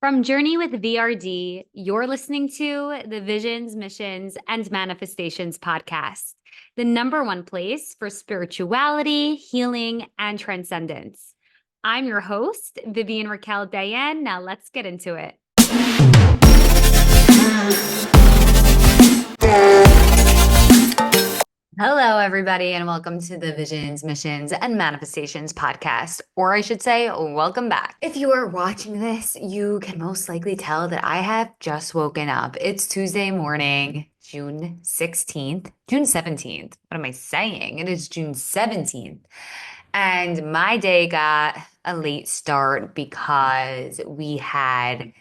From Journey with VRD, you're listening to the Visions, Missions, and Manifestations podcast, the number one place for spirituality, healing, and transcendence. I'm your host, Vivian Raquel Diane. Now let's get into it. Hello, everybody, and welcome to the Visions, Missions, and Manifestations podcast, or I should say, welcome back. If you are watching this, you can most likely tell that I have just woken up. It's Tuesday morning, June 16th, June 17th. What am I saying? It is June 17th. And my day got a late start because we had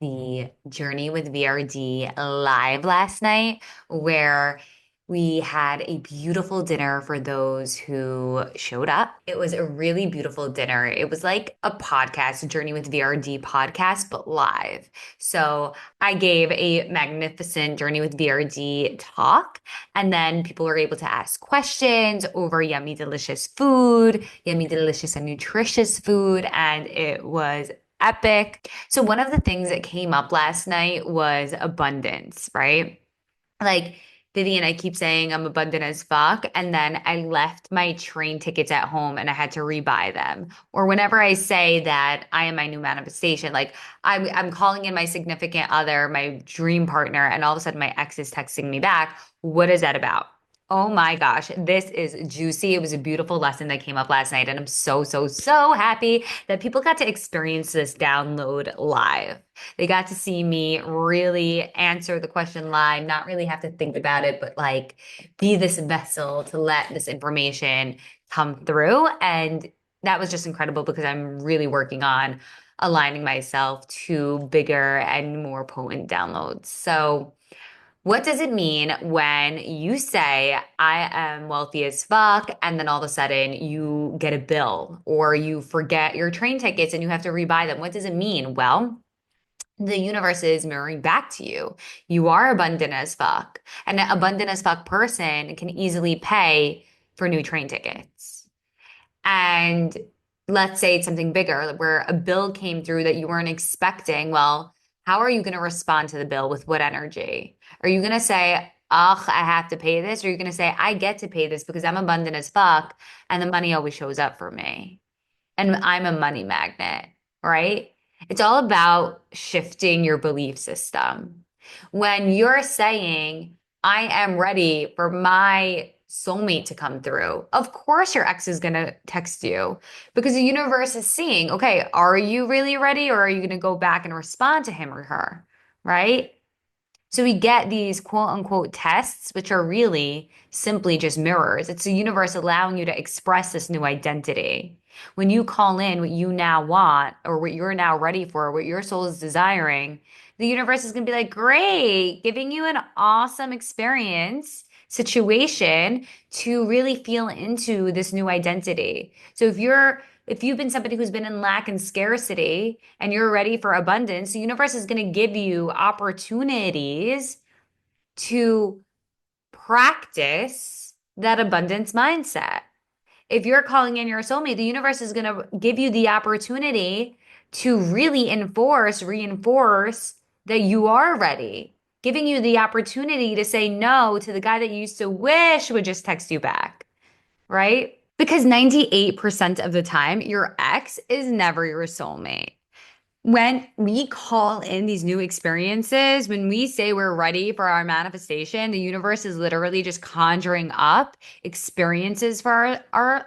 the Journey with VRD live last night, where we had a beautiful dinner for those who showed up. It was a really beautiful dinner. It was like a podcast, a Journey with VRD podcast, but live. So I gave a magnificent Journey with VRD talk, and then people were able to ask questions over yummy, delicious food, yummy, delicious, and nutritious food, and it was epic. So one of the things that came up last night was abundance, right? Like, Vivian, I keep saying I'm abundant as fuck. And then I left my train tickets at home and I had to rebuy them. Or whenever I say that I am my new manifestation, like I'm calling in my significant other, my dream partner, and all of a sudden my ex is texting me back. What is that about? Oh my gosh, this is juicy. It was a beautiful lesson that came up last night. And I'm so happy that people got to experience this download live. They got to see me really answer the question live, not really have to think about it, but like be this vessel to let this information come through. And that was just incredible because I'm really working on aligning myself to bigger and more potent downloads. So, what does it mean when you say, I am wealthy as fuck, and then all of a sudden you get a bill or you forget your train tickets and you have to rebuy them? What does it mean? Well, the universe is mirroring back to you. You are abundant as fuck. And an abundant as fuck person can easily pay for new train tickets. And let's say it's something bigger where a bill came through that you weren't expecting. Well, how are you going to respond to the bill? With what energy? Are you going to say, ugh, I have to pay this? Or are you going to say, I get to pay this because I'm abundant as fuck and the money always shows up for me? And I'm a money magnet, right? It's all about shifting your belief system. When you're saying, I am ready for my soulmate to come through, of course your ex is going to text you because the universe is seeing, okay, are you really ready or are you going to go back and respond to him or her, right? So we get these quote unquote tests, which are really simply just mirrors. It's the universe allowing you to express this new identity. When you call in what you now want or what you're now ready for, what your soul is desiring, the universe is going to be like, great, giving you an awesome experience, situation to really feel into this new identity. So if you've been somebody who's been in lack and scarcity and you're ready for abundance, the universe is going to give you opportunities to practice that abundance mindset. If you're calling in your soulmate, the universe is going to give you the opportunity to really reinforce that you are ready, giving you the opportunity to say no to the guy that you used to wish would just text you back, right? Because 98% of the time, your ex is never your soulmate. When we call in these new experiences, when we say we're ready for our manifestation, the universe is literally just conjuring up experiences for our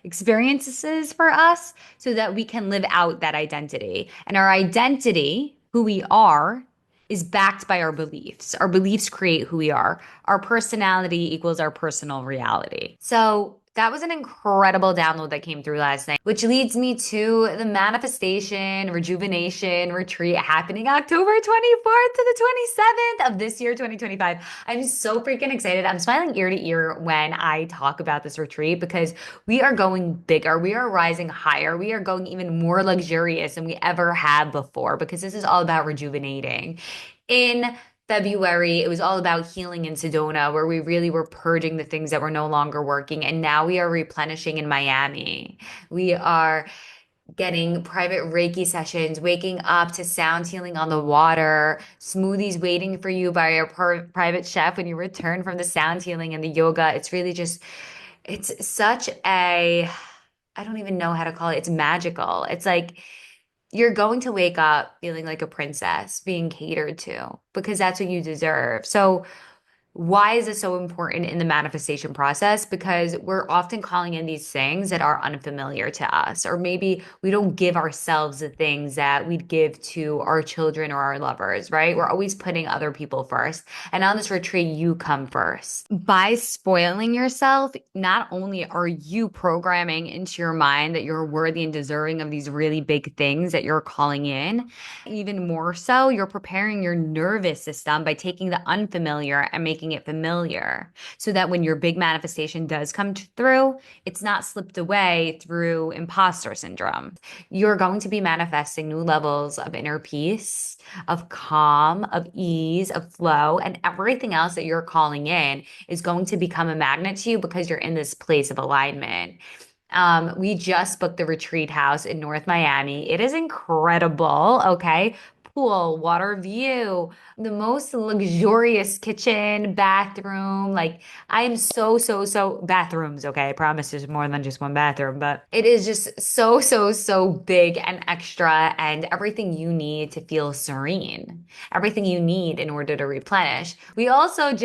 experiences for us so that we can live out that identity. And our identity, who we are, is backed by our beliefs. Our beliefs create who we are. Our personality equals our personal reality. So that was an incredible download that came through last night, which leads me to the manifestation rejuvenation retreat happening October 24th to the 27th of this year, 2025. I'm so freaking excited. I'm smiling ear to ear when I talk about this retreat because we are going bigger. We are rising higher. We are going even more luxurious than we ever have before because this is all about rejuvenating. In February, it was all about healing in Sedona, where we really were purging the things that were no longer working. And now we are replenishing in Miami. We are getting private Reiki sessions, waking up to sound healing on the water, smoothies waiting for you by your private chef when you return from the sound healing and the yoga. It's really just, it's such a, I don't even know how to call it. It's magical. It's like you're going to wake up feeling like a princess being catered to because that's what you deserve. So, why is this so important in the manifestation process? Because we're often calling in these things that are unfamiliar to us, or maybe we don't give ourselves the things that we'd give to our children or our lovers, right? We're always putting other people first. And on this retreat, you come first. By spoiling yourself, not only are you programming into your mind that you're worthy and deserving of these really big things that you're calling in, even more so, you're preparing your nervous system by taking the unfamiliar and making it familiar so that when your big manifestation does come through, it's not slipped away through imposter syndrome. You're going to be manifesting new levels of inner peace, of calm, of ease, of flow, and everything else that you're calling in is going to become a magnet to you because you're in this place of alignment. We just booked the retreat house in North Miami. It is incredible. Okay. Pool, water view, the most luxurious kitchen, bathroom. Like, I am so bathrooms. Okay. I promise there's more than just one bathroom, but it is just so big and extra and everything you need to feel serene, everything you need in order to replenish. We also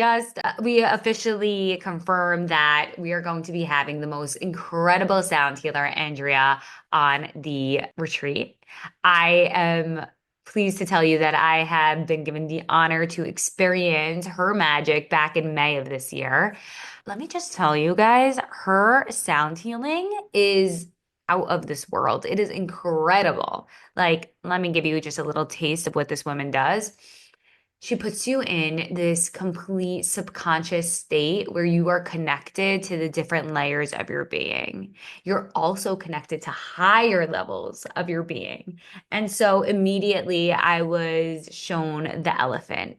we officially confirmed that we are going to be having the most incredible sound healer, Andrea, on the retreat. I am pleased to tell you that I have been given the honor to experience her magic back in May of this year. Let me just tell you guys, her sound healing is out of this world. It is incredible. Like, let me give you just a little taste of what this woman does. She puts you in this complete subconscious state where you are connected to the different layers of your being. You're also connected to higher levels of your being. And so immediately I was shown the elephant.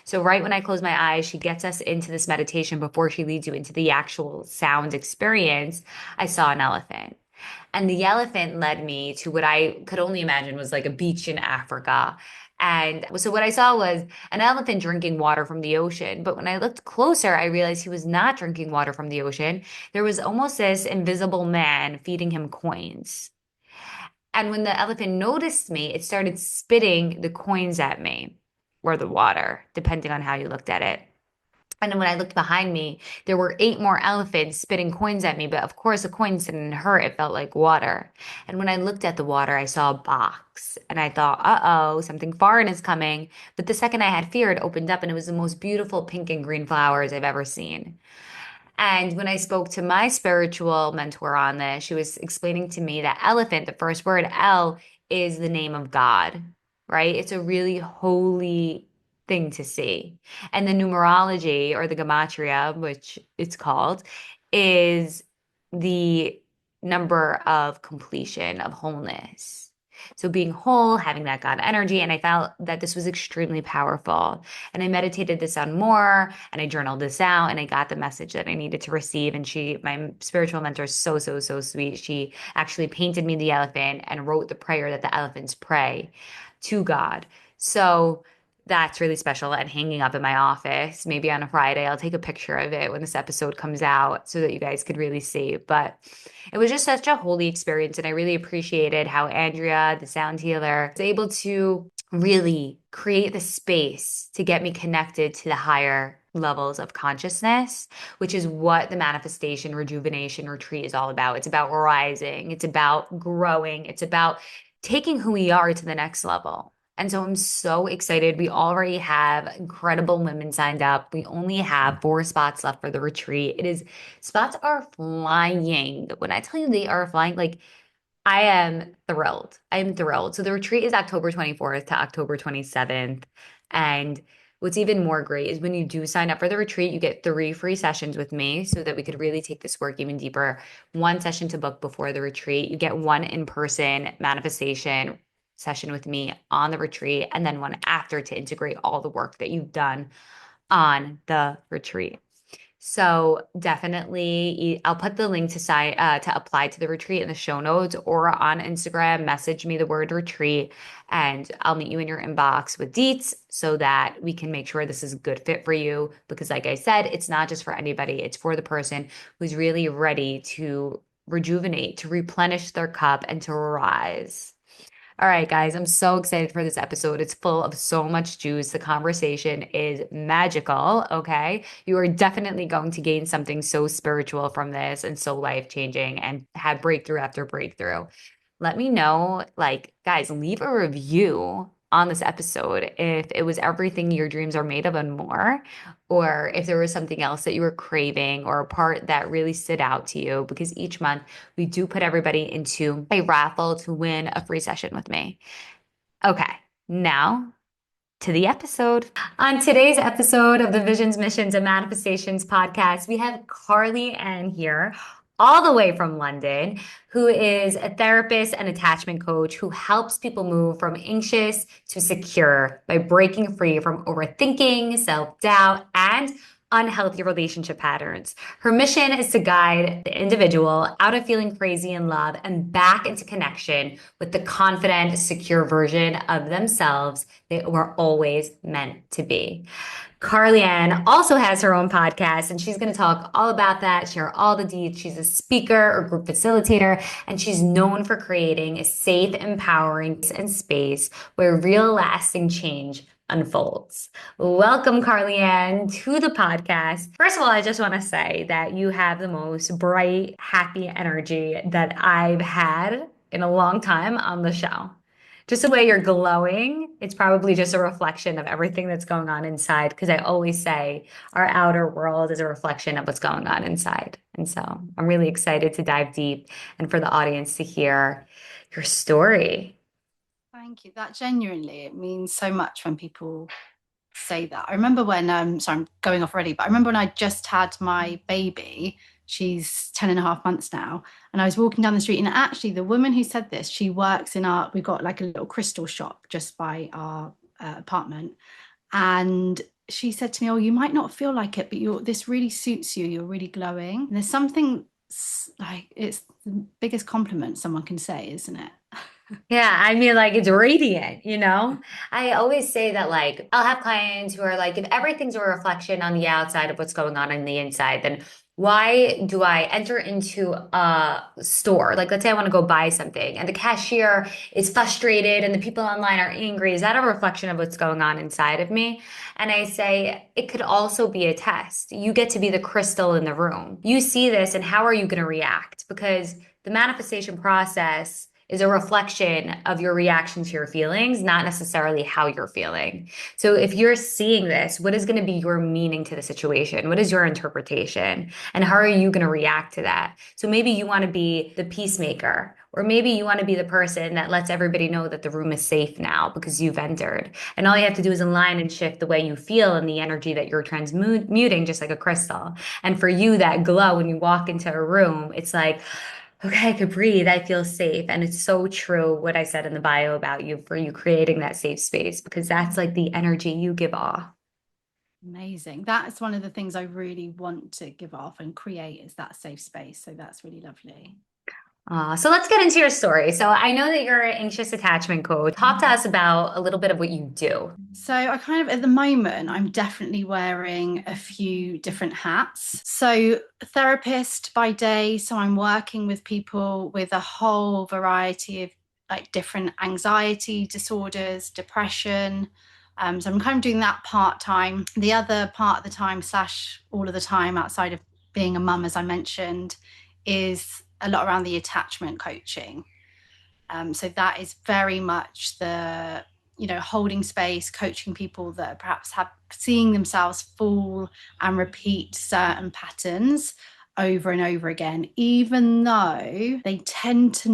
So, right when I close my eyes, she gets us into this meditation before she leads you into the actual sound experience. I saw an elephant. And the elephant led me to what I could only imagine was like a beach in Africa. And so what I saw was an elephant drinking water from the ocean. But when I looked closer, I realized he was not drinking water from the ocean. There was almost this invisible man feeding him coins. And when the elephant noticed me, it started spitting the coins at me or the water, depending on how you looked at it. And then when I looked behind me, there were eight more elephants spitting coins at me. But of course, the coins didn't hurt. It felt like water. And when I looked at the water, I saw a box. And I thought, uh-oh, something foreign is coming. But the second I had fear, it opened up and it was the most beautiful pink and green flowers I've ever seen. And when I spoke to my spiritual mentor on this, she was explaining to me that elephant, the first word L, is the name of God, right? It's a really holy thing to see. And the numerology or the gematria, which it's called, is the number of completion, of wholeness. So being whole, having that God energy. And I felt that this was extremely powerful. And I meditated this on more and I journaled this out and I got the message that I needed to receive. And my spiritual mentor is so sweet. She actually painted me the elephant and wrote the prayer that the elephants pray to God. So that's really special and hanging up in my office. Maybe on a Friday, I'll take a picture of it when this episode comes out so that you guys could really see. But it was just such a holy experience. And I really appreciated how Andrea, the sound healer, was able to really create the space to get me connected to the higher levels of consciousness, which is what the manifestation rejuvenation retreat is all about. It's about rising, it's about growing, it's about taking who we are to the next level. And so I'm so excited. We already have incredible women signed up. We only have 4 spots left for the retreat. Spots are flying. When I tell you they are flying, like I am thrilled. I am thrilled. So the retreat is October 24th to October 27th. And what's even more great is when you do sign up for the retreat, you get 3 free sessions with me so that we could really take this work even deeper. 1 session to book before the retreat. You get 1 in-person manifestation session with me on the retreat, and then 1 after to integrate all the work that you've done on the retreat. So definitely, I'll put the link to sign to apply to the retreat in the show notes or on Instagram. Message me the word retreat, and I'll meet you in your inbox with deets so that we can make sure this is a good fit for you. Because, like I said, it's not just for anybody; it's for the person who's really ready to rejuvenate, to replenish their cup, and to rise. All right, guys, I'm so excited for this episode. It's full of so much juice. The conversation is magical, okay? You are definitely going to gain something so spiritual from this and so life-changing and have breakthrough after breakthrough. Let me know, like, guys, leave a review on this episode if it was everything your dreams are made of and more, or if there was something else that you were craving or a part that really stood out to you, because each month we do put everybody into a raffle to win a free session with me. Okay, now to the episode. On today's episode of the Visions, Missions, and Manifestations podcast, we have Carly Ann here, all the way from London, who is a therapist and attachment coach who helps people move from anxious to secure by breaking free from overthinking, self-doubt, and unhealthy relationship patterns. Her mission is to guide the individual out of feeling crazy in love and back into connection with the confident, secure version of themselves they were always meant to be. Carly Ann also has her own podcast, and she's going to talk all about that, share all the deeds. She's a speaker or group facilitator, and she's known for creating a safe, empowering and space where real lasting change unfolds. Welcome, Carly Ann, to the podcast. First of all, I just want to say that you have the most bright, happy energy that I've had in a long time on the show. Just the way you're glowing, it's probably just a reflection of everything that's going on inside. Because I always say our outer world is a reflection of what's going on inside. And so I'm really excited to dive deep and for the audience to hear your story. Thank you. That genuinely, it means so much when people say that. I remember when, sorry, I'm going off already, but I remember when I just had my baby. She's 10 and a half months now. And I was walking down the street, and actually the woman who said this, she works in we've got like a little crystal shop just by our apartment. And she said to me, "Oh, you might not feel like it, but this really suits you. You're really glowing." And there's something like, it's the biggest compliment someone can say, isn't it? Yeah, I mean, like it's radiant, you know? I always say that, like, I'll have clients who are like, if everything's a reflection on the outside of what's going on the inside, then why do I enter into a store? Like, let's say I want to go buy something and the cashier is frustrated and the people online are angry. Is that a reflection of what's going on inside of me? And I say, it could also be a test. You get to be the crystal in the room. You see this, and how are you going to react? Because the manifestation process is a reflection of your reaction to your feelings, not necessarily how you're feeling. So if you're seeing this, what is going to be your meaning to the situation? What is your interpretation? And how are you going to react to that? So maybe you want to be the peacemaker, or maybe you want to be the person that lets everybody know that the room is safe now because you've entered. And all you have to do is align and shift the way you feel and the energy that you're transmuting, just like a crystal. And for you, that glow when you walk into a room, it's like, okay, I could breathe. I feel safe. And it's so true what I said in the bio about you for you creating that safe space, because that's like the energy you give off. Amazing. That's one of the things I really want to give off and create, is that safe space. So that's really lovely. So let's get into your story. So I know that you're an anxious attachment coach. Talk to us about a little bit of what you do. So I kind of, at the moment, I'm definitely wearing a few different hats. So therapist by day. So I'm working with people with a whole variety of like different anxiety disorders, depression. So I'm kind of doing that part time. The other part of the time / all of the time outside of being a mum, as I mentioned, is a lot around the attachment coaching. So that is very much the, holding space, coaching people that perhaps have seeing themselves fall and repeat certain patterns over and over again, even though they tend to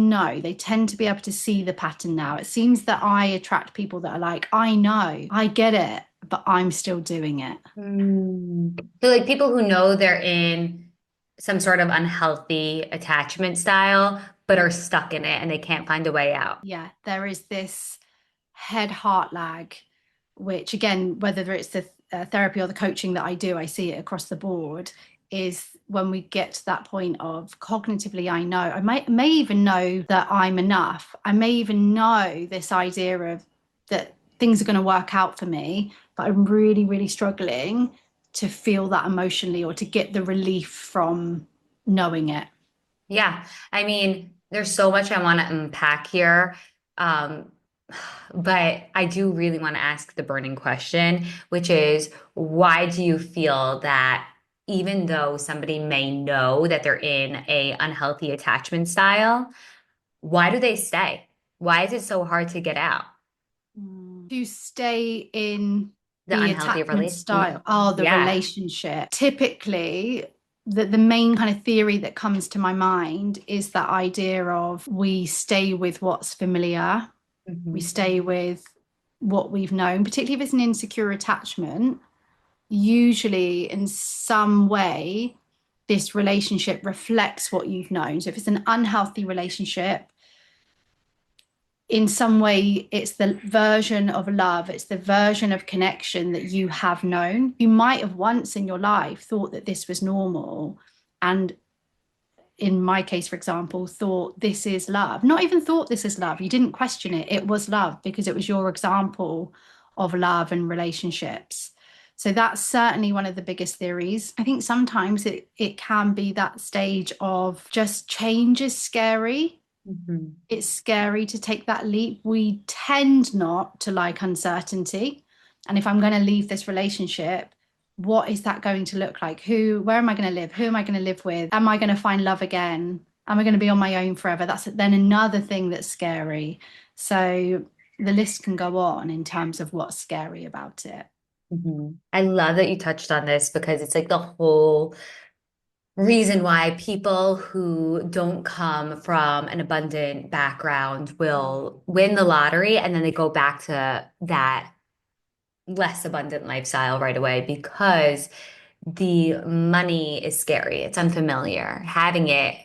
be able to see the pattern now. It seems that I attract people that are like, I know, I get it, but I'm still doing it. So like people who know they're in some sort of unhealthy attachment style, but are stuck in it and they can't find a way out. Yeah, there is this head heart lag, which again, whether it's the therapy or the coaching that I do, I see it across the board, is when we get to that point of cognitively, I know, I may even know that I'm enough. I may even know this idea of that things are going to work out for me, but I'm really, really struggling to feel that emotionally or to get the relief from knowing it. Yeah. I mean, there's so much I want to unpack here. Um, but I do really want to ask the burning question, which is why do you feel that even though somebody may know that they're in a unhealthy attachment style, why do they stay? Why is it so hard to get out? To stay in The the unhealthy attachment relate. style, oh, the Yeah. relationship. Typically, the main kind of theory that comes to my mind is that idea of we stay with what's familiar, we Mhm. stay with what we've known, particularly if it's an insecure attachment. Usually, in some way, this relationship reflects what you've known. So, if it's an unhealthy relationship, in some way, it's the version of love, it's the version of connection that you have known. You might have once in your life thought that this was normal. And in my case, for example, thought this is love. Not even thought this is love. You didn't question it. It was love because it was your example of love and relationships. So that's certainly one of the biggest theories. I think sometimes it can be that stage of just change is scary. Mhm. It's scary to take that leap. We tend not to like uncertainty. And if I'm going to leave this relationship, what is that going to look like? Where am I going to live? Who am I going to live with? Am I going to find love again? Am I going to be on my own forever? That's then another thing that's scary. So the list can go on in terms of what's scary about it. Mhm. I love that you touched on this because it's like the whole reason why people who don't come from an abundant background will win the lottery and then they go back to that less abundant lifestyle right away because the money is scary. It's unfamiliar. Having it,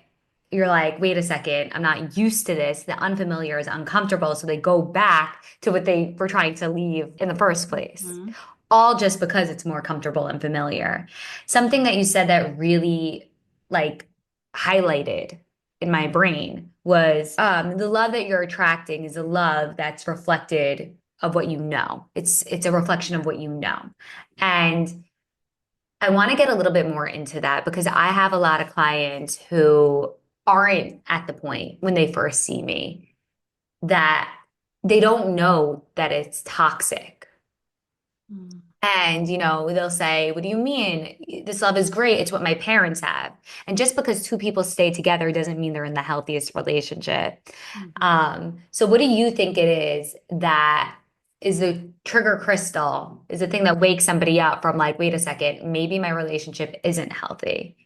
you're like, wait a second, I'm not used to this. The unfamiliar is uncomfortable. So they go back to what they were trying to leave in the first place, Mhm. all just because it's more comfortable and familiar. Something that you said that really like highlighted in my brain was the love that you're attracting is a love that's reflected of what you know. It's a reflection of what you know. And I want to get a little bit more into that because I have a lot of clients who aren't at the point when they first see me that they don't know that it's toxic. Mm. And, they'll say, what do you mean? This love is great. It's what my parents have. And just because two people stay together doesn't mean they're in the healthiest relationship. Mhm. So what do you think it is that is the trigger crystal, is the thing that wakes somebody up from like, wait a second, maybe my relationship isn't healthy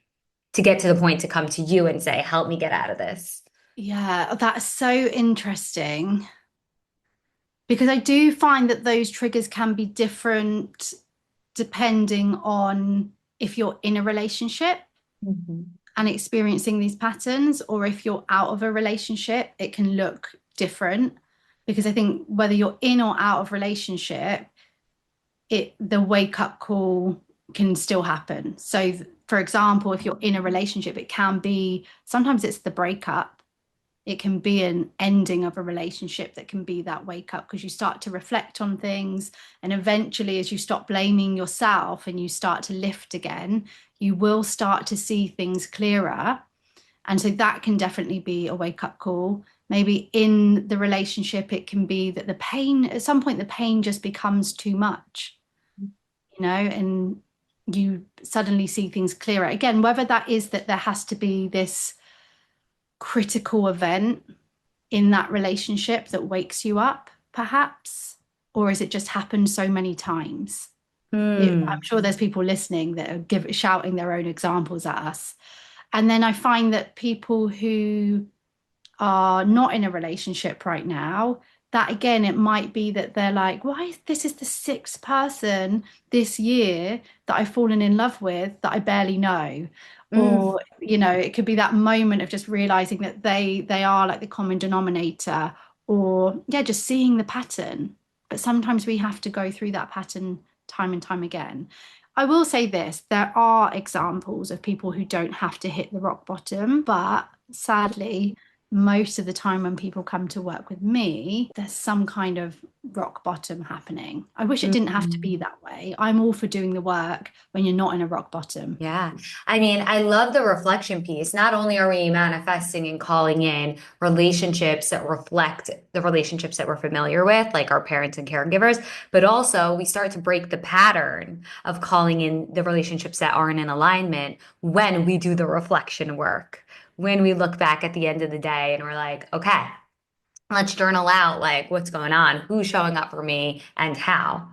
to get to the point to come to you and say, help me get out of this. Yeah, that's so interesting because I do find that those triggers can be different depending on if you're in a relationship Mhm. and experiencing these patterns, or if you're out of a relationship, it can look different. Because I think whether you're in or out of relationship, the wake up call can still happen. So, for example, if you're in a relationship, it can be sometimes it's the breakup, it can be an ending of a relationship that can be that wake up because you start to reflect on things. And eventually, as you stop blaming yourself and you start to lift again, you will start to see things clearer. And so that can definitely be a wake up call. Maybe in the relationship, it can be that the pain, at some point, the pain just becomes too much, and you suddenly see things clearer. Again, whether that is that there has to be this critical event in that relationship that wakes you up, perhaps? Or has it just happened so many times? I'm Hmm. sure there's people listening that are shouting their own examples at us. And then I find that people who are not in a relationship right now, that again, it might be that they're like, why this is the sixth person this year that I've fallen in love with that I barely know. Mm. Or, it could be that moment of just realizing that they are like the common denominator, or yeah, just seeing the pattern. But sometimes we have to go through that pattern time and time again. I will say this, there are examples of people who don't have to hit the rock bottom, but sadly, most of the time when people come to work with me, there's some kind of rock bottom happening. I wish it didn't have to be Mhm. that way. I'm all for doing the work when you're not in a rock bottom. Yeah. I mean, I love the reflection piece. Not only are we manifesting and calling in relationships that reflect the relationships that we're familiar with, like our parents and caregivers, but also we start to break the pattern of calling in the relationships that aren't in alignment when we do the reflection work. When we look back at the end of the day and we're like, okay, let's journal out like what's going on, who's showing up for me, and how.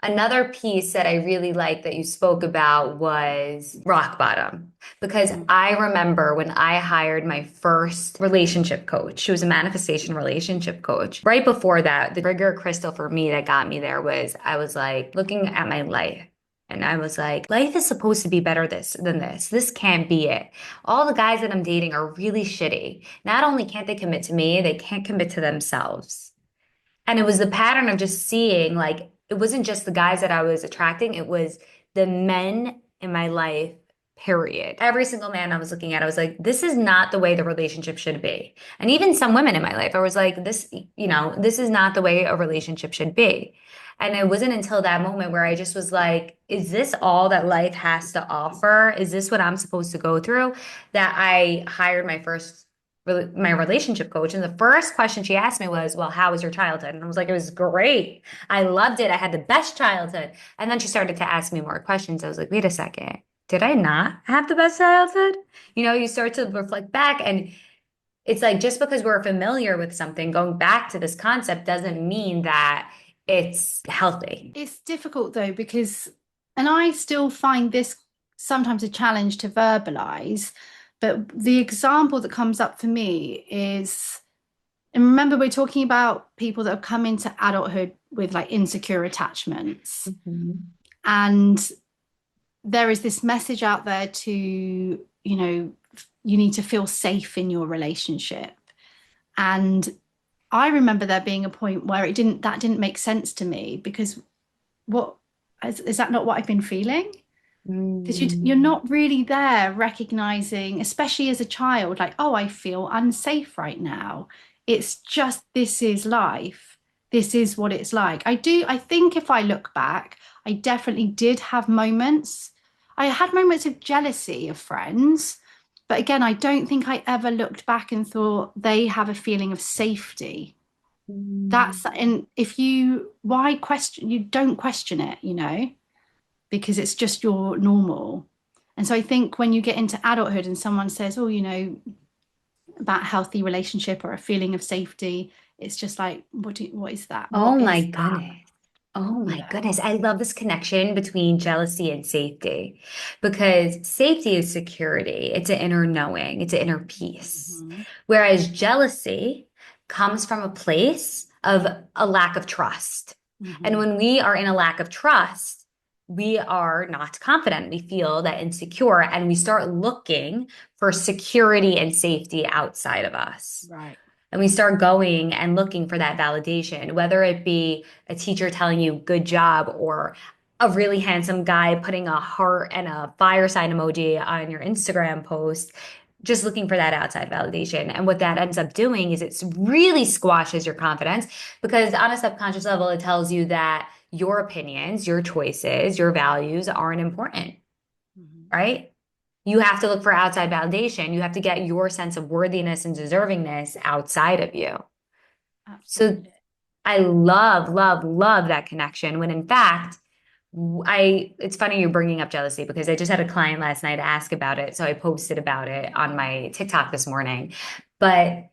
Another piece that I really like that you spoke about was rock bottom. Because Mm. I remember when I hired my first relationship coach, she was a manifestation relationship coach. Right before that, the trigger crystal for me that got me there was I was like looking at my life. And I was like, life is supposed to be better than this. This can't be it. All the guys that I'm dating are really shitty. Not only can't they commit to me, they can't commit to themselves. And it was the pattern of just seeing, like, it wasn't just the guys that I was attracting, it was the men in my life, period. Every single man I was looking at, I was like, this is not the way the relationship should be. And even some women in my life, I was like, this is not the way a relationship should be. And it wasn't until that moment where I just was like, is this all that life has to offer? Is this what I'm supposed to go through? That I hired my relationship coach. And the first question she asked me was, well, how was your childhood? And I was like, it was great. I loved it. I had the best childhood. And then she started to ask me more questions. I was like, wait a second. Did I not have the best childhood? You start to reflect back, and it's like just because we're familiar with something, going back to this concept doesn't mean that it's healthy. It's difficult though, because, and I still find this sometimes a challenge to verbalize, but the example that comes up for me is, and remember, we're talking about people that have come into adulthood with like insecure attachments. Mhm. And there is this message out there to, you need to feel safe in your relationship. And I remember there being a point where that didn't make sense to me, because what is that not what I've been feeling? Because you're Mm. not really there recognizing, especially as a child, like, oh, I feel unsafe right now. It's just, this is life. This is what it's like. I think if I look back, I definitely did have moments. I had moments of jealousy of friends, but again, I don't think I ever looked back and thought they have a feeling of safety. Mm. That's, and if you, why question, you don't question it, because it's just your normal. And so I think when you get into adulthood and someone says, oh, about healthy relationship or a feeling of safety, it's just like, what is that? Oh What my is that? goodness. Oh my Yeah. goodness. I love this connection between jealousy and safety because safety is security. It's an inner knowing, it's an inner peace. Mhm. Whereas jealousy comes from a place of a lack of trust. And Mhm. when we are in a lack of trust, we are not confident. We feel that insecure and we start looking for security and safety outside of us. Right. And we start going and looking for that validation, whether it be a teacher telling you good job or a really handsome guy putting a heart and a fire sign emoji on your Instagram post, just looking for that outside validation. And what that ends up doing is it really squashes your confidence because on a subconscious level, it tells you that your opinions, your choices, your values aren't important, Mhm. right? You have to look for outside validation. You have to get your sense of worthiness and deservingness outside of you. So Absolutely. I love, love, love that connection when in fact, it's funny you're bringing up jealousy because I just had a client last night ask about it. So I posted about it on my TikTok this morning. But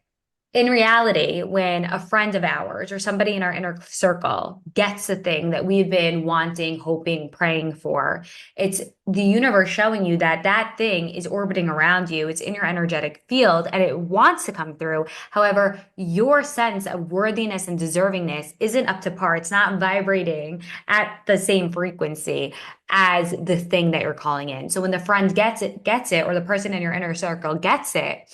in reality, when a friend of ours or somebody in our inner circle gets the thing that we've been wanting, hoping, praying for, it's the universe showing you that that thing is orbiting around you. It's in your energetic field and it wants to come through. However, your sense of worthiness and deservingness isn't up to par. It's not vibrating at the same frequency as the thing that you're calling in. So when the friend gets it, or the person in your inner circle gets it,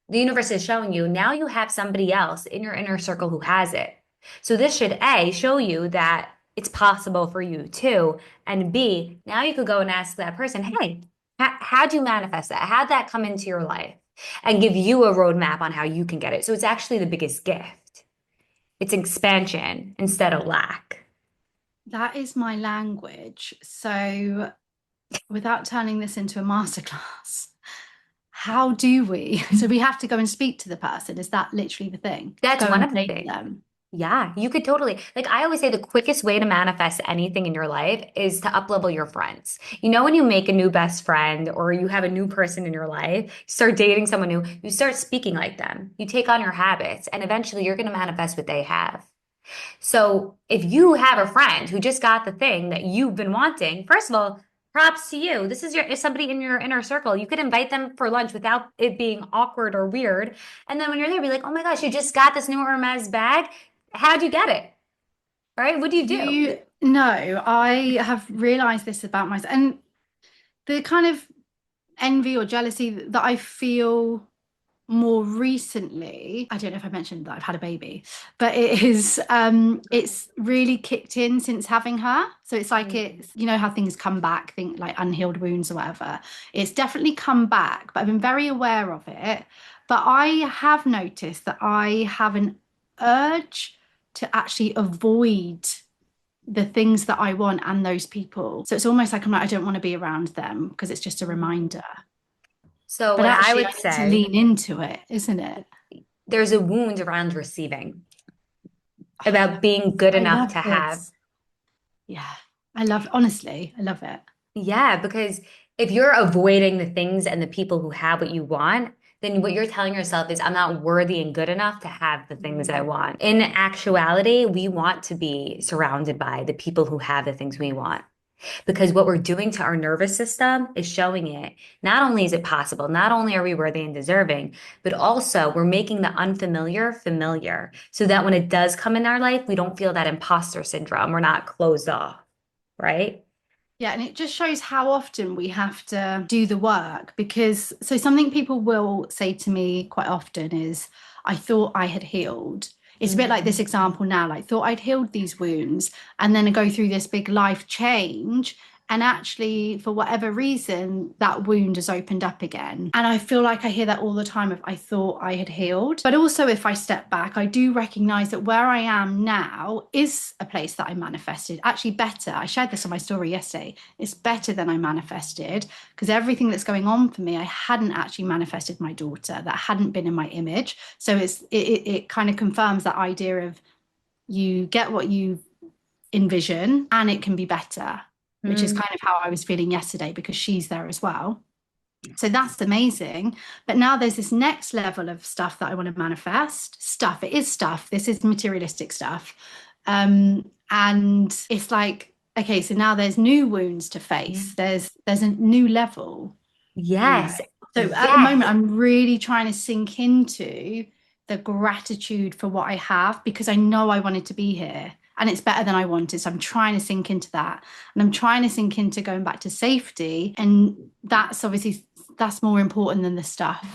the universe is showing you now you have somebody else in your inner circle who has it. So this should A, show you that it's possible for you too. And B, now you could go and ask that person, hey, how'd you manifest that? How'd that come into your life? And give you a roadmap on how you can get it. So it's actually the biggest gift. It's expansion instead of lack. That is my language. So, without turning this into a masterclass, how do we? So, we have to go and speak to the person. Is that literally the thing? That's Go one and of the say to things. them. Yeah, you could totally, like I always say, the quickest way to manifest anything in your life is to uplevel your friends. You know, when you make a new best friend or you have a new person in your life, you start dating someone new, you start speaking like them. You take on your habits, and eventually you're going to manifest what they have. So if you have a friend who just got the thing that you've been wanting, first of all, props to you. This is somebody in your inner circle. You could invite them for lunch without it being awkward or weird. And then when you're there, be like, oh my gosh, you just got this new Hermes bag. How'd you get it? Right? What do you Do do? you know? I have realized this about myself, and the kind of envy or jealousy that I feel more recently, I don't know if I mentioned that I've had a baby, but it's really kicked in since having her. So it's like, Mm. it's, you know how things come back, think like unhealed wounds or whatever. It's definitely come back, but I've been very aware of it. But I have noticed that I have an urge to actually avoid the things that I want and those people. So it's almost like I'm like, I don't want to be around them because it's just a reminder. So But what I actually, would I need to say, lean into it, isn't it? there's a wound around receiving, about being good I enough love to have. this. Yeah. Honestly, I love it. Yeah, because if you're avoiding the things and the people who have what you want, then what you're telling yourself is, I'm not worthy and good enough to have the things I want. In actuality, we want to be surrounded by the people who have the things we want. Because what we're doing to our nervous system is showing it. Not only is it possible, not only are we worthy and deserving, but also we're making the unfamiliar familiar so that when it does come in our life, we don't feel that imposter syndrome. We're not closed off, right? Yeah, and it just shows how often we have to do the work because so something people will say to me quite often is, I thought I had healed. It's a bit like this Mhm. example now, like thought I'd healed these wounds and then I go through this big life change. And actually, for whatever reason, that wound has opened up again. And I feel like I hear that all the time of I thought I had healed. But also, if I step back, I do recognize that where I am now is a place that I manifested. Actually, better. I shared this on my story yesterday. It's better than I manifested because everything that's going on for me, I hadn't actually manifested my daughter. That hadn't been in my image. So it kind of confirms that idea of you get what you envision and it can be better, which is Mm. kind of how I was feeling yesterday because she's there as well. So that's amazing. But now there's this next level of stuff that I want to manifest. Stuff, it is stuff. This is materialistic stuff. And it's like, okay, so now there's new wounds to face. There's a new level, you know. Yes. So at the moment, Yes. I'm really trying to sink into the gratitude for what I have because I know I wanted to be here and it's better than I wanted. So I'm trying to sink into that. And I'm trying to sink into going back to safety. And that's obviously that's more important than the stuff.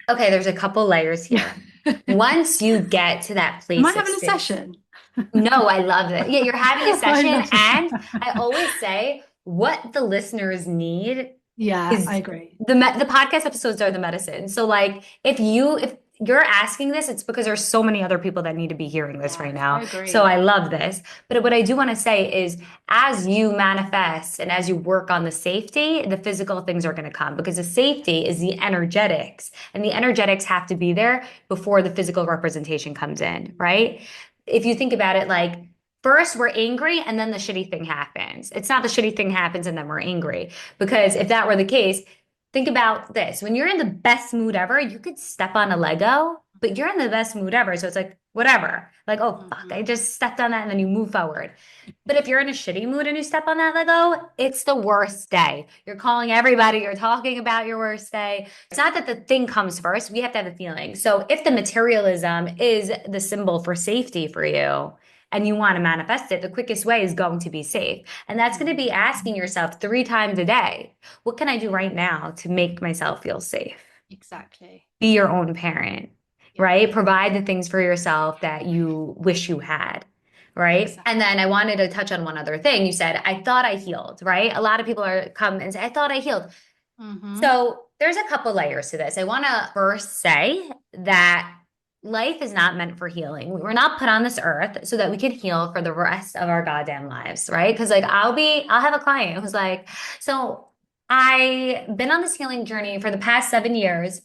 Okay, there's a couple layers Yeah. here. Once you get to that Am I place of having a safety, session? no, I love it. Yeah, you're having a I session, love and it. I always say what the listeners need Yeah, I is agree. the podcast episodes are the medicine. So like if you're asking this, it's because there's so many other people that need to be hearing this Yeah, right I now. So agree. I love this. But what I do want to say is as you manifest and as you work on the safety, the physical things are going to come because the safety is the energetics and the energetics have to be there before the physical representation comes in, right? If you think about it, like first we're angry and then the shitty thing happens. It's not the shitty thing happens and then we're angry. Because if that were the case, think about this. When you're in the best mood ever, you could step on a Lego, but you're in the best mood ever. So it's like, whatever. Like, oh, fuck, I Mhm. just stepped on that and then you move forward. But if you're in a shitty mood and you step on that Lego, it's the worst day. You're calling everybody, you're talking about your worst day. It's not that the thing comes first, we have to have a feeling. So if the materialism is the symbol for safety for you, and you want to manifest it, the quickest way is going to be safe. And that's going to be Mhm. asking yourself 3 times a day, what can I do right now to make myself feel safe? Exactly. Be your own parent, Yeah. right? Provide the things for yourself that you wish you had. right? Exactly. And then I wanted to touch on one other thing. You said, I thought I healed, right? A lot of people are come and say, I thought I healed. Mm-hmm. So there's a couple layers to this. I want to first say that life is not meant for healing. We're not put on this earth so that we can heal for the rest of our goddamn lives, right? Because like I'll have a client who's like, so I've been on this healing journey for the past 7 years.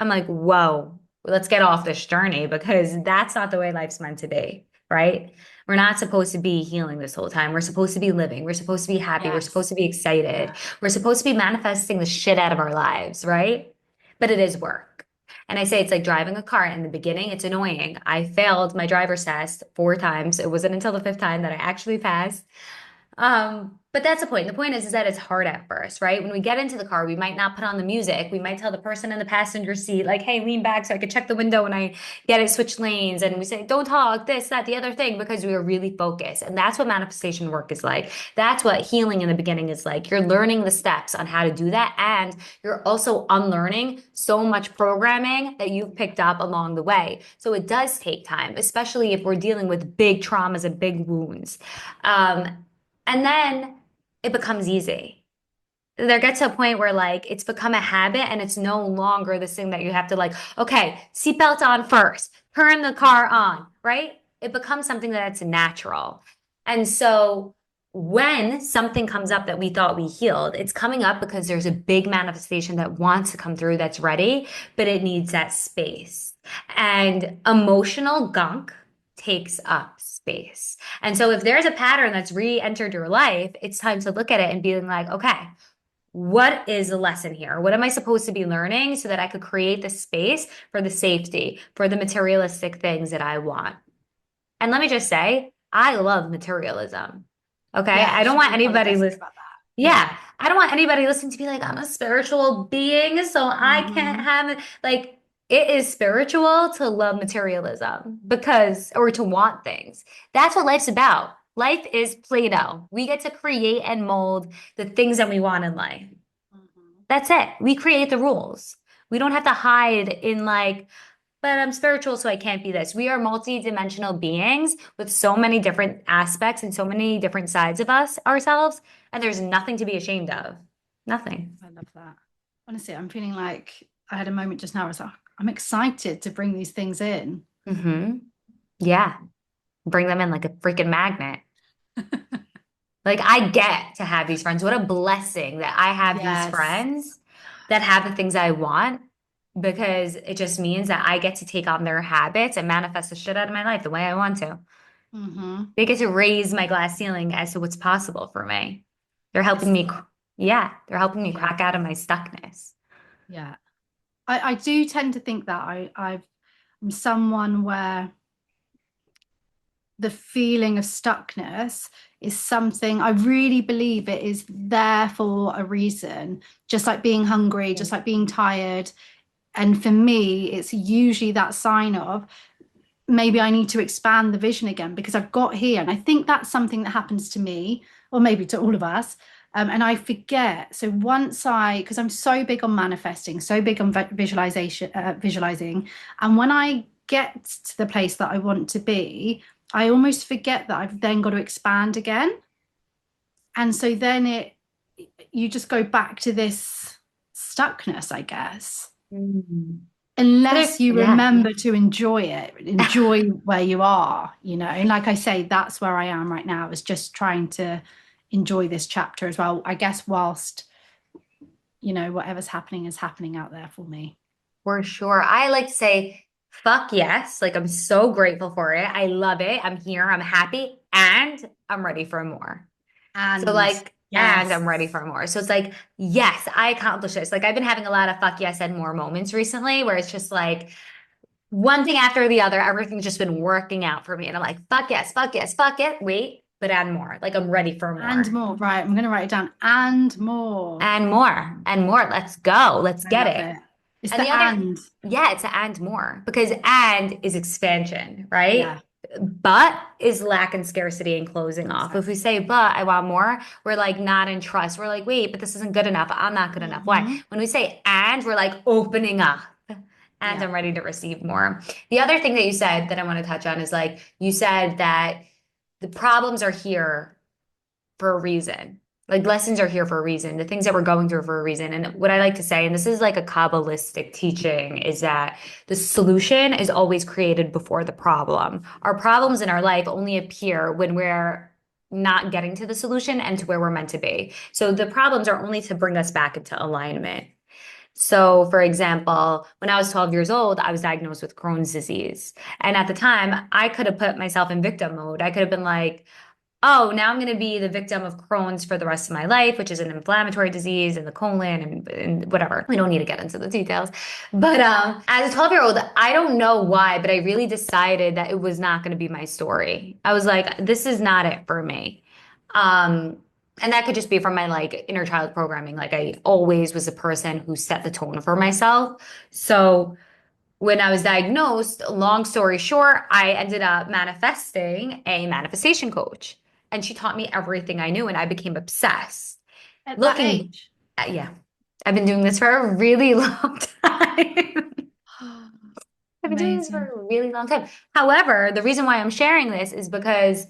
I'm like, whoa, let's get off this journey because that's not the way life's meant to be, right? We're not supposed to be healing this whole time. We're supposed to be living. We're supposed to be happy. We're supposed Yes. to be excited. Yeah. We're supposed to be manifesting the shit out of our lives, right? But it is work. And I say it's like driving a car. In the beginning, it's annoying. I failed my driver's test 4 times. It wasn't until the fifth time that I actually passed. But that's the point. The point is that it's hard at first, right? When we get into the car, we might not put on the music. We might tell the person in the passenger seat, like, hey, lean back so I could check the window when I get it, switch lanes. And we say, don't talk, this, that, the other thing, because we are really focused. And that's what manifestation work is like. That's what healing in the beginning is like. You're learning the steps on how to do that. And you're also unlearning so much programming that you've picked up along the way. So it does take time, especially if we're dealing with big traumas and big wounds. And then it becomes easy. There gets to a point where like it's become a habit and it's no longer this thing that you have to like, okay, seatbelt on first, turn the car on, right? It becomes something that's natural. And so when something comes up that we thought we healed, it's coming up because there's a big manifestation that wants to come through that's ready, but it needs that space. And emotional gunk takes up space. And so if there's a pattern that's re-entered your life, it's time to look at it and being like, okay, what is the lesson here? What am I supposed to be learning so that I could create the space for the safety, for the materialistic things that I want? And let me just say, I love materialism. Okay. I Yes, don't you're want anybody unapologetic listening. about that. Yeah. Yeah. I don't want anybody listening to be like, I'm a spiritual being, so I can't Mm-hmm. have it. Like, it is spiritual to love materialism because, or to want things. That's what life's about. Life is Play-Doh. We get to create and mold the things that we want in life. Mm-hmm. That's it. We create the rules. We don't have to hide in like, but I'm spiritual, so I can't be this. We are multi-dimensional beings with so many different aspects and so many different sides of us, ourselves, and there's nothing to be ashamed of. Nothing. I love that. Honestly, I'm feeling like I had a moment just now. I was like, I'm excited to bring these things in. Yeah. Bring them in like a freaking magnet. Like I get to have these friends. What a blessing that I have these Yes. friends that have the things I want because it just means that I get to take on their habits and manifest the shit out of my life the way I want to. Mm-hmm. They get to raise my glass ceiling as to what's possible for me. They're helping This is me, it. yeah, they're helping me Yeah. crack out of my stuckness. Yeah. I do tend to think that I'm someone where the feeling of stuckness is something I really believe it is there for a reason, just like being hungry, just like being tired. And for me, it's usually that sign of maybe I need to expand the vision again because I've got here. And I think that's something that happens to me, or maybe to all of us. And I forget. So once because I'm so big on manifesting, so big on visualization, visualizing. And when I get to the place that I want to be, I almost forget that I've then got to expand again. And so then you just go back to this stuckness, I guess, Mm. unless you Yeah. remember to enjoy it, enjoy where you are, and like I say, that's where I am right now, is just trying to enjoy this chapter as well, I guess, whilst whatever's happening is happening out there for me. For sure. I like to say, fuck yes. Like, I'm so grateful for it. I love it. I'm here. I'm happy. And I'm ready for more. So, And like, and yes. I'm ready for more. So it's like, yes, I accomplished this. Like, I've been having a lot of fuck yes and more moments recently where it's just like one thing after the other. Everything's just been working out for me. And I'm like, fuck yes, fuck yes, fuck it. Wait, but and more. Like, I'm ready for And more more, right? I'm going to write it down. And more. and more and more. Let's go. Let's I get love it. it. It's And the the other, and. yeah, it's a and more because and is expansion, right? Yeah, But is lack and scarcity and closing off. If we exactly. say, but I want more, we're like not in trust. We're like, wait, but this isn't good enough. I'm not good enough. Why? Hmm. When we say and, we're like opening up. and Yeah. I'm ready to receive more. The other thing that you said that I want to touch on is like you said that the problems are here for a reason. Like lessons are here for a reason. The things that we're going through for a reason. And what I like to say, and this is like a Kabbalistic teaching, is that the solution is always created before the problem. Our problems in our life only appear when we're not getting to the solution and to where we're meant to be. So the problems are only to bring us back into alignment. So, for example, when I was 12 years old, I was diagnosed with Crohn's disease. And at the time, I could have put myself in victim mode. I could have been like, oh, now I'm going to be the victim of Crohn's for the rest of my life, which is an inflammatory disease in the colon and whatever. We don't need to get into the details. But as a 12-year-old, I don't know why, but I really decided that it was not going to be my story. I was like, this is not it for me. Um, and that could just be from my like inner child programming. Like I always was a person who set the tone for myself. So when I was diagnosed, long story short, I ended up manifesting a manifestation coach. And she taught me everything I knew, and I became obsessed. At that Looking age. at, yeah, I've been doing this for a really long time. I've been doing this for Amazing. a really long time. However, the reason why I'm sharing this is because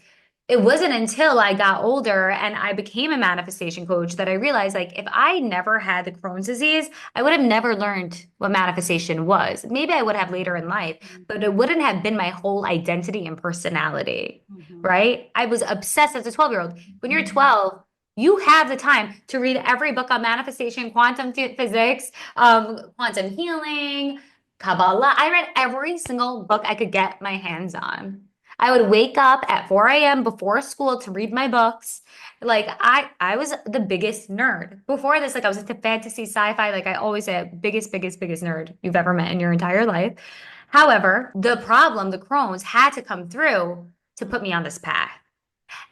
it wasn't until I got older and I became a manifestation coach that I realized like if I never had the Crohn's disease, I would have never learned what manifestation was. Maybe I would have later in life, but it wouldn't have been my whole identity and personality, Mhm. right? I was obsessed as a 12-year-old. When you're 12, you have the time to read every book on manifestation, quantum physics, quantum healing, Kabbalah. I read every single book I could get my hands on. I would wake up at 4 a.m. before school to read my books. Like I was the biggest nerd. Before this, like I was into fantasy, sci-fi. Like I always say, biggest nerd you've ever met in your entire life. However, the problem, the Crohn's, had to come through to put me on this path.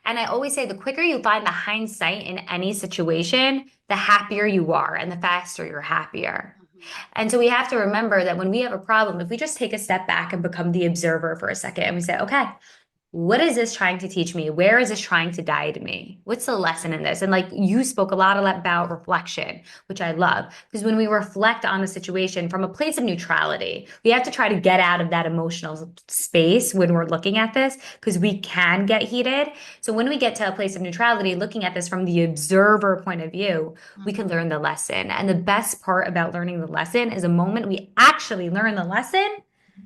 And I always say the quicker you find the hindsight in any situation, the happier you are and the faster you're happier. Mhm. And so we have to remember that when we have a problem, if we just take a step back and become the observer for a second and we say, okay, what is this trying to teach me? Where is this trying to guide me? What's the lesson in this? And like you spoke a lot about reflection, which I love, because when we reflect on the situation from a place of neutrality, we have to try to get out of that emotional space when we're looking at this, because we can get heated. So when we get to a place of neutrality, looking at this from the observer point of view, we can Mhm. learn the lesson. And the best part about learning the lesson is a moment we actually learn the lesson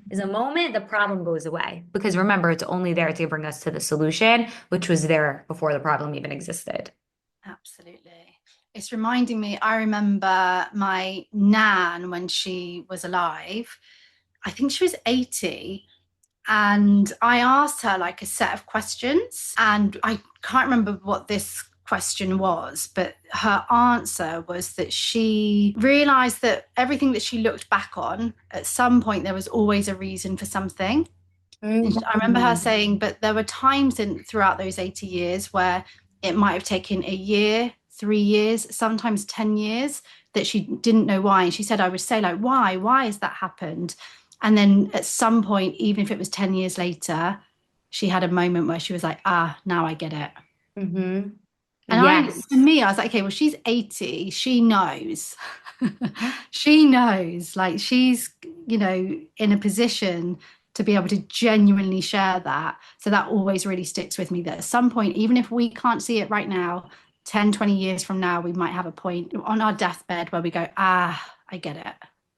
is a moment the problem goes away. Because remember, it's only there to bring us to the solution, which was there before the problem even existed. Absolutely. It's reminding me, I remember my nan when she was alive. I think she was 80. And I asked her like a set of questions. And I can't remember what this question was, but her answer was that she realized that everything that she looked back on, at some point, there was always a reason for something. I remember her Mhm. saying, but there were times throughout those 80 years where it might have taken a year, 3 years, sometimes 10 years that she didn't know why. And she said, I would say, like, why? Why has that happened? And then at some point, even if it was 10 years later, she had a moment where she was like, ah, now I get it. Mhm. And for Yes. me, I was like, okay, well, she's 80. She knows. She knows. Like she's, in a position to be able to genuinely share that. So that always really sticks with me that at some point, even if we can't see it right now, 10, 20 years from now, we might have a point on our deathbed where we go, ah, I get it.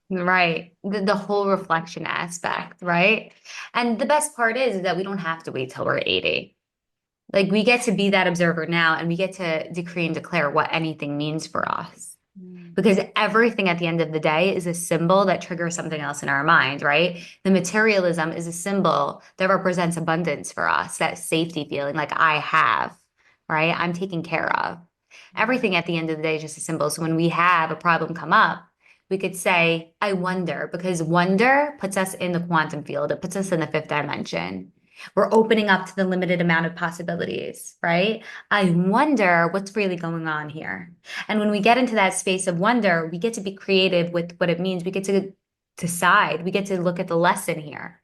Right. The whole reflection aspect, right? And the best part is that we don't have to wait till we're 80. Like we get to be that observer now and we get to decree and declare what anything means for us. Mm. Because everything at the end of the day is a symbol that triggers something else in our mind, right? The materialism is a symbol that represents abundance for us, that safety feeling like I have, right? I'm taken care of. Everything at the end of the day is just a symbol. So when we have a problem come up, we could say, I wonder, because wonder puts us in the quantum field. It puts us in the fifth dimension. We're opening up to the limited amount of possibilities, right? I wonder what's really going on here. And when we get into that space of wonder, we get to be creative with what it means. We get to decide. We get to look at the lesson here.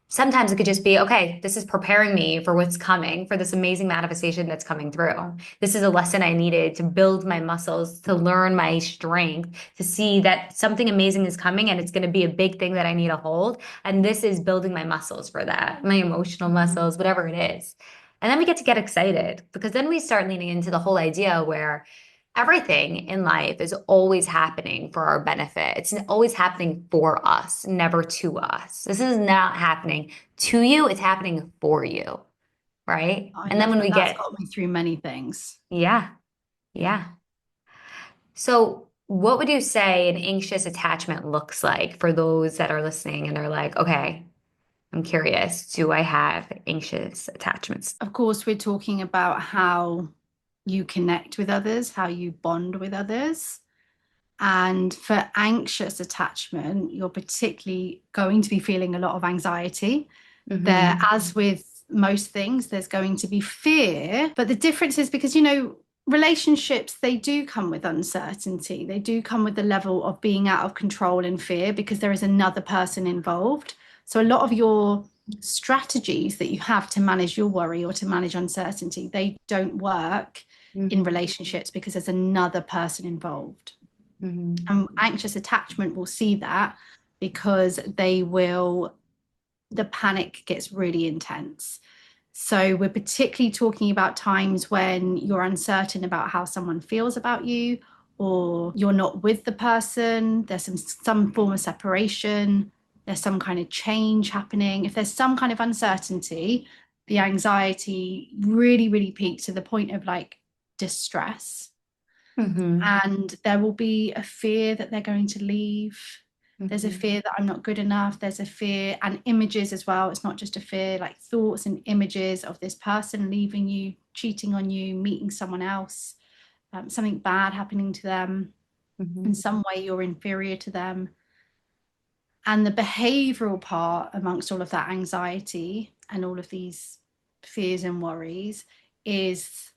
Sometimes it could just be, okay, this is preparing me for what's coming, for this amazing manifestation that's coming through. This is a lesson I needed to build my muscles, to learn my strength, to see that something amazing is coming and it's going to be a big thing that I need to hold. And this is building my muscles for that, my emotional muscles, whatever it is. And then we get excited because then we start leaning into the whole idea where everything in life is always happening for our benefit. It's always happening for us, never to us. This is not happening to you, it's happening for you, right? I And then love when that. we That's get, got me through many things. yeah, yeah. So, what would you say an anxious attachment looks like for those that are listening and they're like, okay, I'm curious, do I have anxious attachments? Of course, we're talking about how you connect with others, how you bond with others. And for anxious attachment, you're particularly going to be feeling a lot of anxiety. There, Mm-hmm. as with most things, there's going to be fear. But the difference is because, relationships, they do come with uncertainty. They do come with the level of being out of control and fear because there is another person involved. So a lot of your strategies that you have to manage your worry or to manage uncertainty, they don't work in Mm-hmm. relationships because there's another person involved. Mm-hmm. And anxious attachment will see that because the panic gets really intense. So we're particularly talking about times when you're uncertain about how someone feels about you, or you're not with the person, there's some form of separation, there's some kind of change happening. If there's some kind of uncertainty, the anxiety really, really peaks to the point of like distress. Mm-hmm. And there will be a fear that they're going to leave. There's a Mm-hmm. fear that I'm not good enough. There's a fear and images as well. It's not just a fear, like thoughts and images of this person leaving you, cheating on you, meeting someone else, something bad happening to them. In Mm-hmm. some way, you're inferior to them. And the behavioral part amongst all of that anxiety and all of these fears and worries is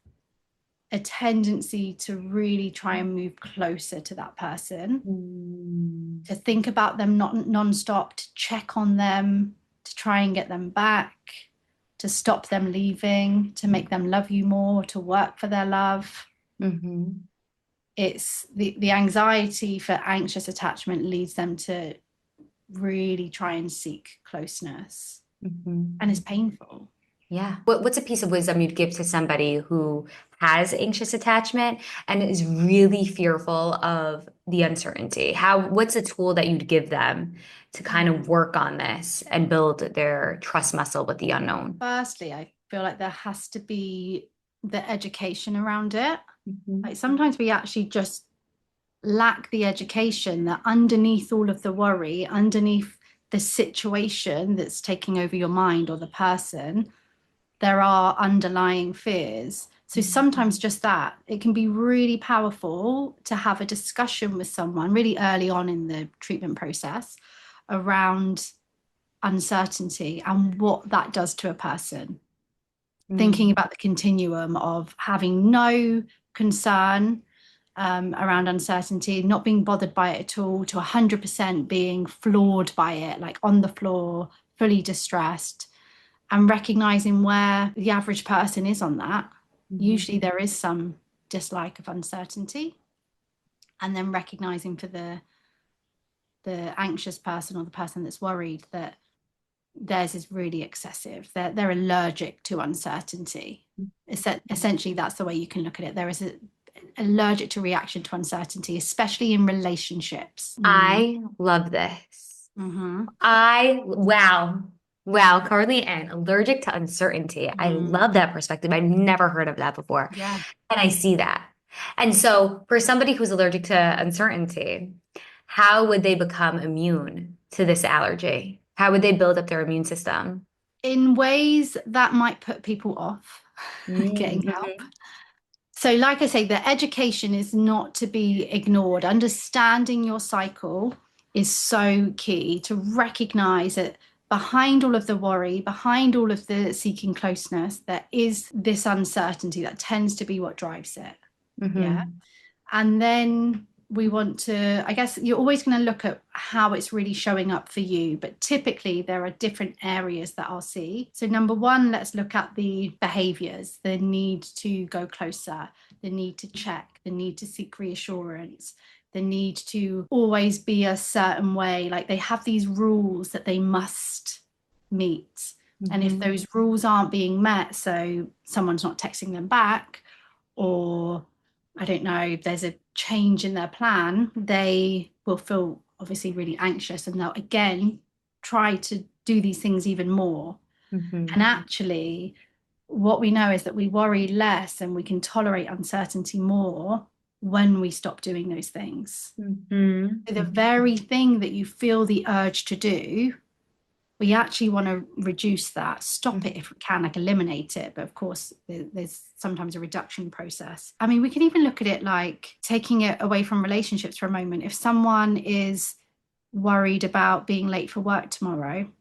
a tendency to really try and move closer to that person, Mm-hmm. to think about them not non-stop, to check on them, to try and get them back, to stop them leaving, to make them love you more, to work for their love. Mm-hmm. It's the anxiety for anxious attachment leads them to really try and seek closeness, Mm-hmm. and it's painful. Yeah. What's a piece of wisdom you'd give to somebody who has anxious attachment and is really fearful of the uncertainty? What's a tool that you'd give them to kind of work on this and build their trust muscle with the unknown? Firstly, I feel like there has to be the education around it. Mm-hmm. Like sometimes we actually just lack the education that underneath all of the worry, underneath the situation that's taking over your mind or the person, there are underlying fears. So sometimes just that, it can be really powerful to have a discussion with someone really early on in the treatment process around uncertainty and what that does to a person. Thinking about the continuum of having no concern around uncertainty, not being bothered by it at all, to 100% being floored by it, like on the floor, fully distressed, and recognizing where the average person is on that. Mm-hmm. Usually there is some dislike of uncertainty, and then recognizing for the anxious person or the person that's worried that theirs is really excessive. They're allergic to uncertainty. Essentially, that's the way you can look at it. There is a allergic to reaction to uncertainty, especially in relationships. I love this. Mm-hmm. Wow. Wow, Carly Ann, allergic to uncertainty. I Mm. love that perspective. I've never heard of that before. Yeah. And I see that. And so, for somebody who's allergic to uncertainty, how would they become immune to this allergy? How would they build up their immune system? In ways that might put people off getting help. Mm-hmm. So, like I say, the education is not to be ignored. Understanding your cycle is so key, to recognize that behind all of the worry, behind all of the seeking closeness, there is this uncertainty that tends to be what drives it. Yeah. Mm-hmm. And then we want to, I guess you're always going to look at how it's really showing up for you, but typically there are different areas that I'll see. So number one, let's look at the behaviors, the need to go closer, the need to check, the need to seek reassurance, the need to always be a certain way. Like they have these rules that they must meet. And if those rules aren't being met, so someone's not texting them back, or I don't know, there's a change in their plan, they will feel obviously really anxious, and they'll again try to do these things even more. And actually, what we know is that we worry less and we can tolerate uncertainty more when we stop doing those things. So the very thing that you feel the urge to do, we actually want to reduce that, stop it if we can, like eliminate it. But of course, there's sometimes a reduction process. I mean, we can even look at it like taking it away from relationships for a moment. If someone is worried about being late for work tomorrow,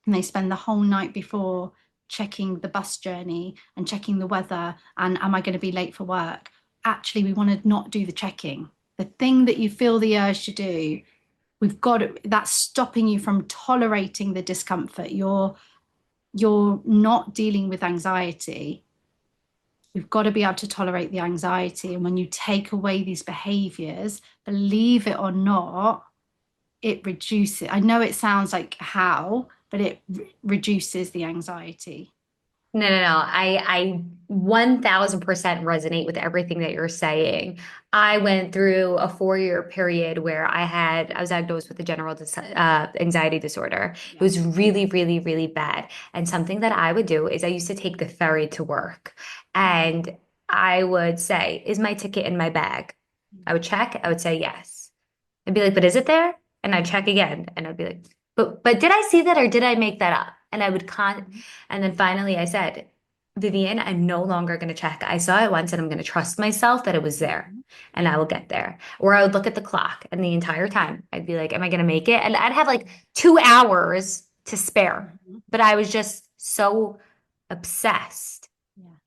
and they spend the whole night before checking the bus journey and checking the weather, and am I going to be late for work? Actually, we want to not do the checking. The thing that you feel the urge to do, we've got it, that's stopping you from tolerating the discomfort. You're not dealing with anxiety. You've got to be able to tolerate the anxiety. And when you take away these behaviors, believe it or not, it reduces. I know it sounds like how, but it reduces the anxiety. No, no, no. I 1000% resonate with everything that you're saying. I went through a 4-year period where I was diagnosed with a general anxiety disorder. It was really, really, really bad. And something that I would do is I used to take the ferry to work, and I would say, "Is my ticket in my bag?" I would check. I would say yes. I'd be like, "But is it there?" And I'd check again, and I'd be like, "But did I see that or did I make that up?" And I would and then finally I said, "Vivian, I'm no longer going to check. I saw it once and I'm going to trust myself that it was there and I will get there." Or I would look at the clock, and the entire time I'd be like, "Am I going to make it?" And I'd have like 2 hours to spare, but I was just so obsessed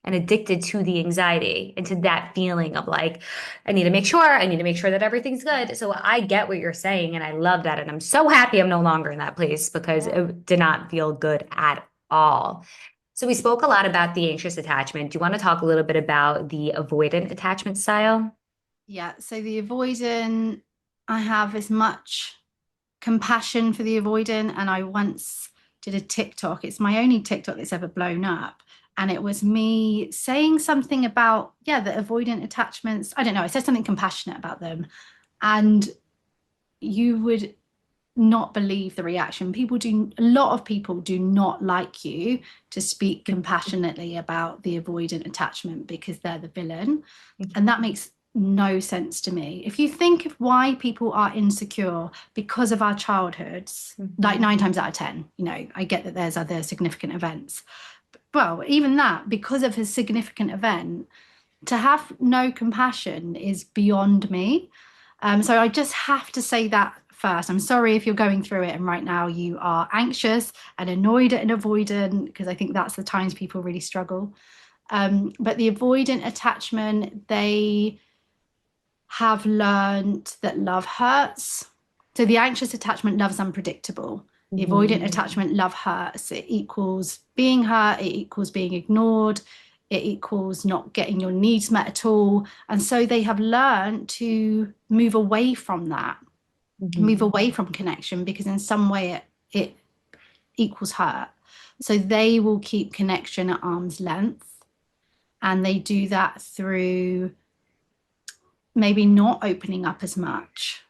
and addicted to the anxiety and to that feeling of like, I need to make sure, I need to make sure that everything's good. So I get what you're saying, and I love that. And I'm so happy I'm no longer in that place because it did not feel good at all. So we spoke a lot about the anxious attachment. Do you want to talk a little bit about the avoidant attachment style? Yeah, so the avoidant, I have as much compassion for the avoidant. And I once did a TikTok. It's my only TikTok that's ever blown up. And it was me saying something about, yeah, the avoidant attachments. I don't know. I said something compassionate about them. And you would not believe the reaction. A lot of people do not like you to speak compassionately about the avoidant attachment because they're the villain. And that makes no sense to me. If you think of why people are insecure because of our childhoods, like 9 times out of 10, I get that there's other significant events. Well, even that, because of a significant event, to have no compassion is beyond me. So I just have to say that first. I'm sorry if you're going through it and right now you are anxious and annoyed and avoidant, because I think that's the times people really struggle. But the avoidant attachment, they have learned that love hurts. So the anxious attachment, love's unpredictable. The avoidant attachment, love hurts. It equals being hurt, it equals being ignored, it equals not getting your needs met at all. And so they have learned to move away from that, move away from connection, because in some way it equals hurt. So they will keep connection at arm's length. And they do that through maybe not opening up as much,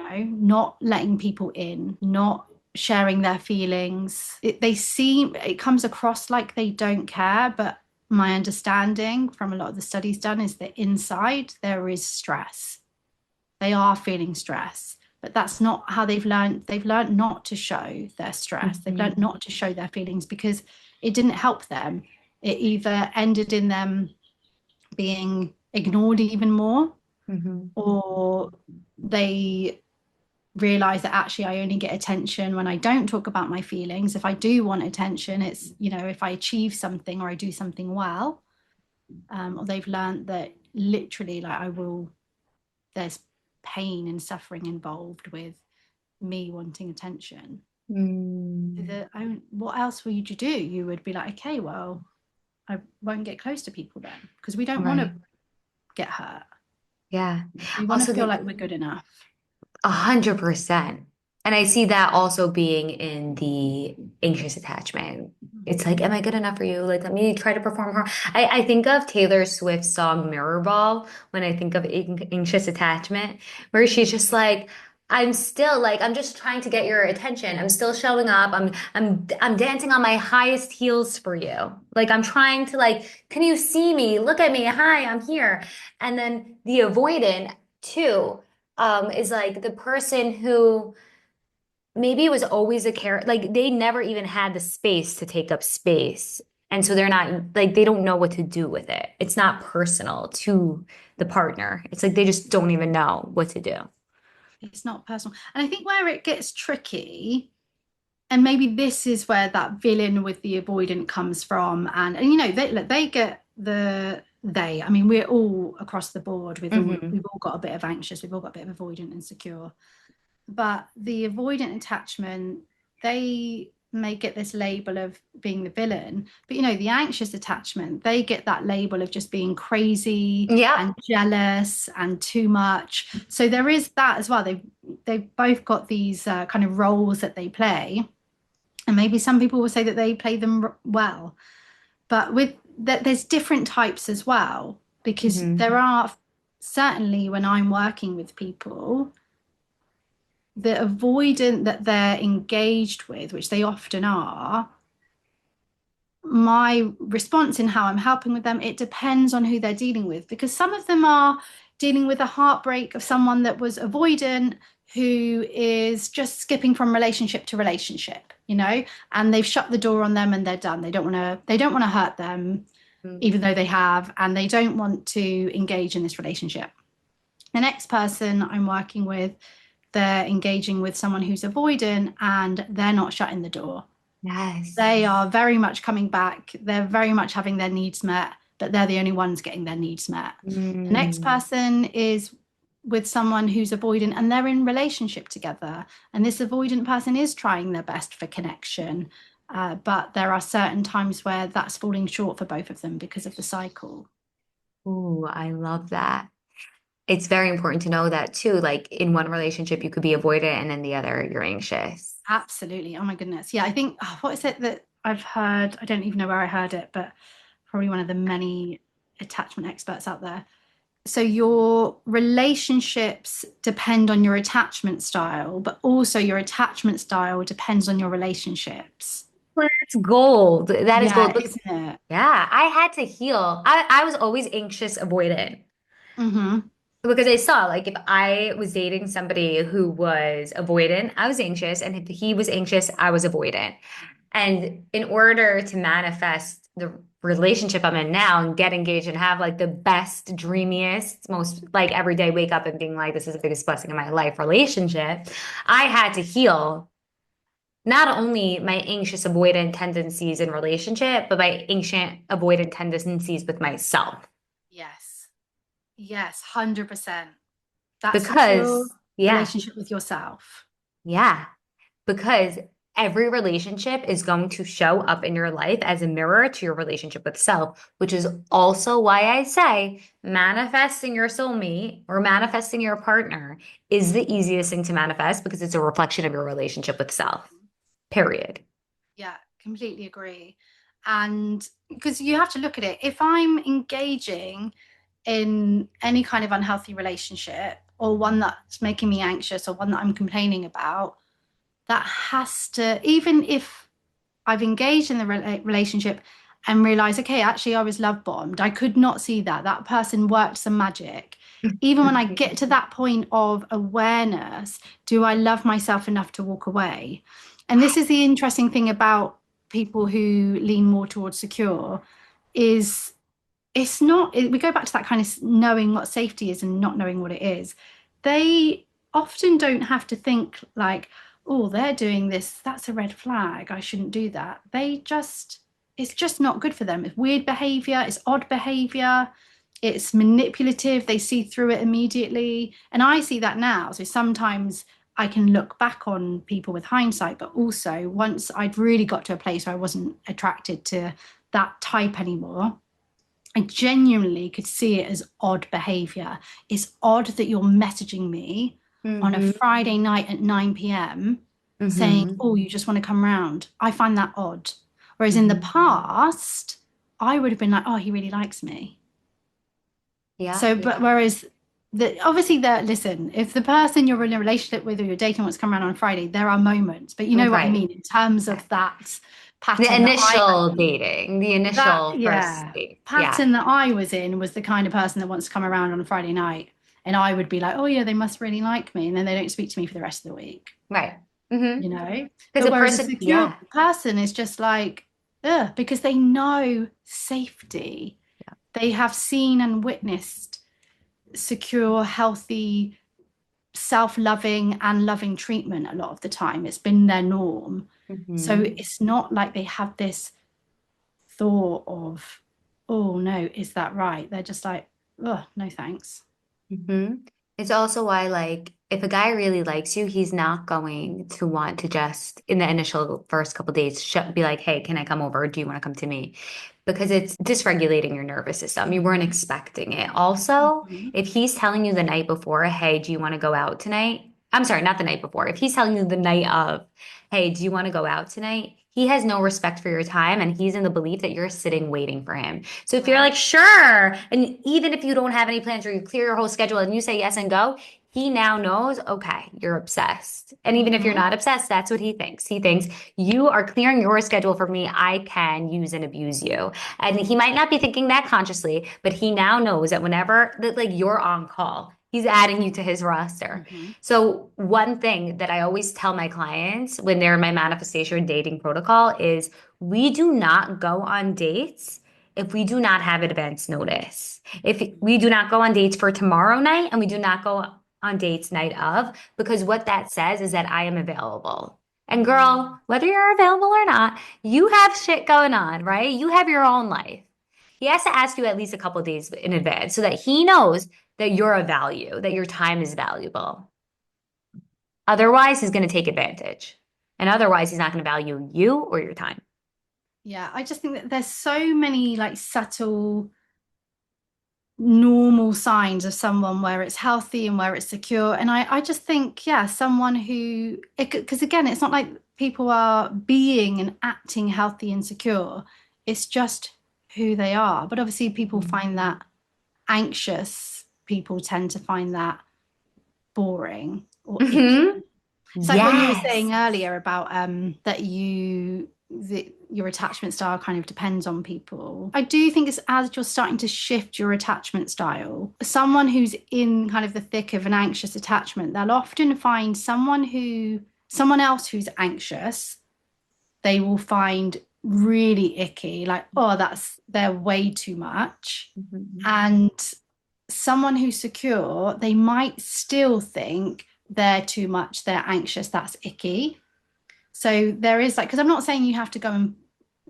not letting people in, not sharing their feelings. It comes across like they don't care, but my understanding from a lot of the studies done is that inside there is stress. They are feeling stress, but that's not how they've learned. They've learned not to show their stress. They've learned not to show their feelings because it didn't help them. It either ended in them being ignored even more, or they realize that actually I only get attention when I don't talk about my feelings. If I do want attention, it's, if I achieve something or I do something well, or they've learned that literally, like, I will there's pain and suffering involved with me wanting attention. Mm, What else would you do? You would be like, okay, well, I won't get close to people then, because we don't want to right. get hurt. Yeah. We want to Also, feel like we're good enough. 100%. And I see that also being in the anxious attachment. It's like, am I good enough for you? Like, let me try to perform hard. I think of Taylor Swift's song Mirror Ball when I think of anxious attachment, where she's just like, I'm still like, I'm just trying to get your attention. I'm still showing up. I'm dancing on my highest heels for you. Like I'm trying to like, can you see me? Look at me. Hi, I'm here. And then the avoidant too is like the person who maybe it was always a character, like they never even had the space to take up space. And so they're not like they don't know what to do with it. It's not personal to the partner. It's like they just don't even know what to do. It's not personal. And I think where it gets tricky, and maybe this is where that villain with the avoidant comes from, and you know, they get I mean, we're all across the board with all, Hmm. we've all got a bit of anxious, we've all got a bit of avoidant and secure. But the avoidant attachment, they may get this label of being the villain, but you know, the anxious attachment, they get that label of just being crazy and Yep. jealous and too much. So there is that as well. They've both got these kind of roles that they play, and maybe some people will say that they play them well, but with that, there's different types as well, because Hmm. there are certainly, when I'm working with people, the avoidant that they're engaged with, which they often are, my response in how I'm helping with them, it depends on who they're dealing with, because some of them are dealing with a heartbreak of someone that was avoidant who is just skipping from relationship to relationship, you know, and they've shut the door on them and they're done. They don't want to hurt them, even though they have, and they don't want to engage in this relationship. The next person I'm working with, they're engaging with someone who's avoidant and they're not shutting the door. Yes. They are very much coming back. They're very much having their needs met, but they're the only ones getting their needs met. The next Mm. person is with someone who's avoidant and they're in relationship together. And this avoidant person is trying their best for connection. But there are certain times where that's falling short for both of them because of the cycle. Ooh, I love that. It's very important to know that too. Like in one relationship, you could be avoidant and in the other, you're anxious. Absolutely. Oh my goodness. Yeah, I think, what is it that I've heard? I don't even know where I heard it, but probably one of the many attachment experts out there. So your relationships depend on your attachment style, but also your attachment style depends on your relationships. That's gold. That is gold. Yeah, Because, isn't it? yeah, I had to heal. I was always anxious avoidant Mm-hmm. because I saw like if I was dating somebody who was avoidant, I was anxious. And if he was anxious, I was avoidant. And in order to manifest the relationship I'm in now and get engaged and have like the best, dreamiest, most like every day wake up and being like, this is the biggest blessing in my life relationship, I had to heal not only my anxious avoidant tendencies in relationship, but my ancient avoidant tendencies with myself. Yes. Yes, 100%. That's your Because, yeah, relationship with yourself. yeah, because every relationship is going to show up in your life as a mirror to your relationship with self, which is also why I say manifesting your soulmate or manifesting your partner is the easiest thing to manifest because it's a reflection of your relationship with self, period. Yeah, completely agree. And because you have to look at it, if I'm engaging in any kind of unhealthy relationship or one that's making me anxious or one that I'm complaining about, that has to, even if I've engaged in the relationship and realized, okay, actually, I was love bombed. I could not see that. That person worked some magic. Even when I get to that point of awareness, do I love myself enough to walk away? And this is the interesting thing about people who lean more towards secure is it's not, we go back to that kind of knowing what safety is and not knowing what it is. They often don't have to think like, oh, they're doing this, that's a red flag, I shouldn't do that. They just, it's just not good for them. It's weird behavior, it's odd behavior. it's manipulative. They see through it immediately. And I see that now. So sometimes I can look back on people with hindsight, but also once I'd really got to a place where I wasn't attracted to that type anymore, I genuinely could see it as odd behavior. It's odd that you're messaging me on a Mm-hmm. Friday night at 9 p.m. saying, Mm-hmm. oh, you just want to come round. I find that odd. Whereas in the Mm-hmm. past, I would have been like, oh, he really likes me. Yeah. So, but whereas obviously listen, if the person you're in a relationship with or you're dating wants to come around on Friday, there are moments, but you know what I Right. mean in terms Right. of that The pattern that I initial dating, the that initial first yeah date. Yeah. pattern that I was in was the kind of person that wants to come around on a Friday night, and I would be like, oh yeah, they must really like me, and then they don't speak to me for the rest of the week, Right. Mm-hmm. you know. Because But a whereas a person, secure yeah. person is just like, ugh, because they know safety, they have seen and witnessed secure, healthy, self-loving and loving treatment. A lot of the time it's been their norm, so Mm-hmm. it's not like they have this thought of, oh no, is that right? They're just like, oh, no thanks. Mm-hmm. It's also why, like, if a guy really likes you, he's not going to want to just, in the initial first couple days, be like, hey, can I come over? Do you want to come to me? Because it's dysregulating your nervous system. You weren't expecting it. Also, Mhm. if he's telling you the night before, hey, do you want to go out tonight? I'm sorry, not the night before. If he's telling you the night of, hey, do you want to go out tonight? He has no respect for your time and he's in the belief that you're sitting waiting for him. So if you're Right. like, sure, and even if you don't have any plans or you clear your whole schedule and you say yes and go, he now knows, okay, you're obsessed. And even if you're Hmm. not obsessed, that's what he thinks. He thinks you are clearing your schedule for me. I can use and abuse you. And he might not be thinking that consciously, but he now knows that whenever that like you're on call, he's adding you to his roster. Hmm. So one thing that I always tell my clients when they're in my manifestation dating protocol is we do not go on dates if we do not have advance notice. If we do not go on dates for tomorrow night and we do not go on dates night of, because what that says is that I am available. And Hmm. girl, whether you're available or not, you have shit going on, right? You have your own life. He has to ask you at least a couple of days in advance so that he knows that you're of value, that your time is valuable. Otherwise, he's going to take advantage. And otherwise, he's not going to value you or your time. Yeah, I just think that there's so many like subtle normal signs of someone where it's healthy and where it's secure. And I just think, yeah, someone who, because again, it's not like people are being and acting healthy and secure. It's just who they are. But obviously, people find that anxious. People tend to find that boring or icky. Mm-hmm. It's like when you were Yes. saying earlier about that your attachment style kind of depends on people. I do think it's as you're starting to shift your attachment style, someone who's in kind of the thick of an anxious attachment, they'll often find someone else who's anxious, they will find really icky, like, oh, they're way too much. Mm-hmm. And someone who's secure, they might still think they're too much, they're anxious, that's icky. So there is like, because I'm not saying you have to go and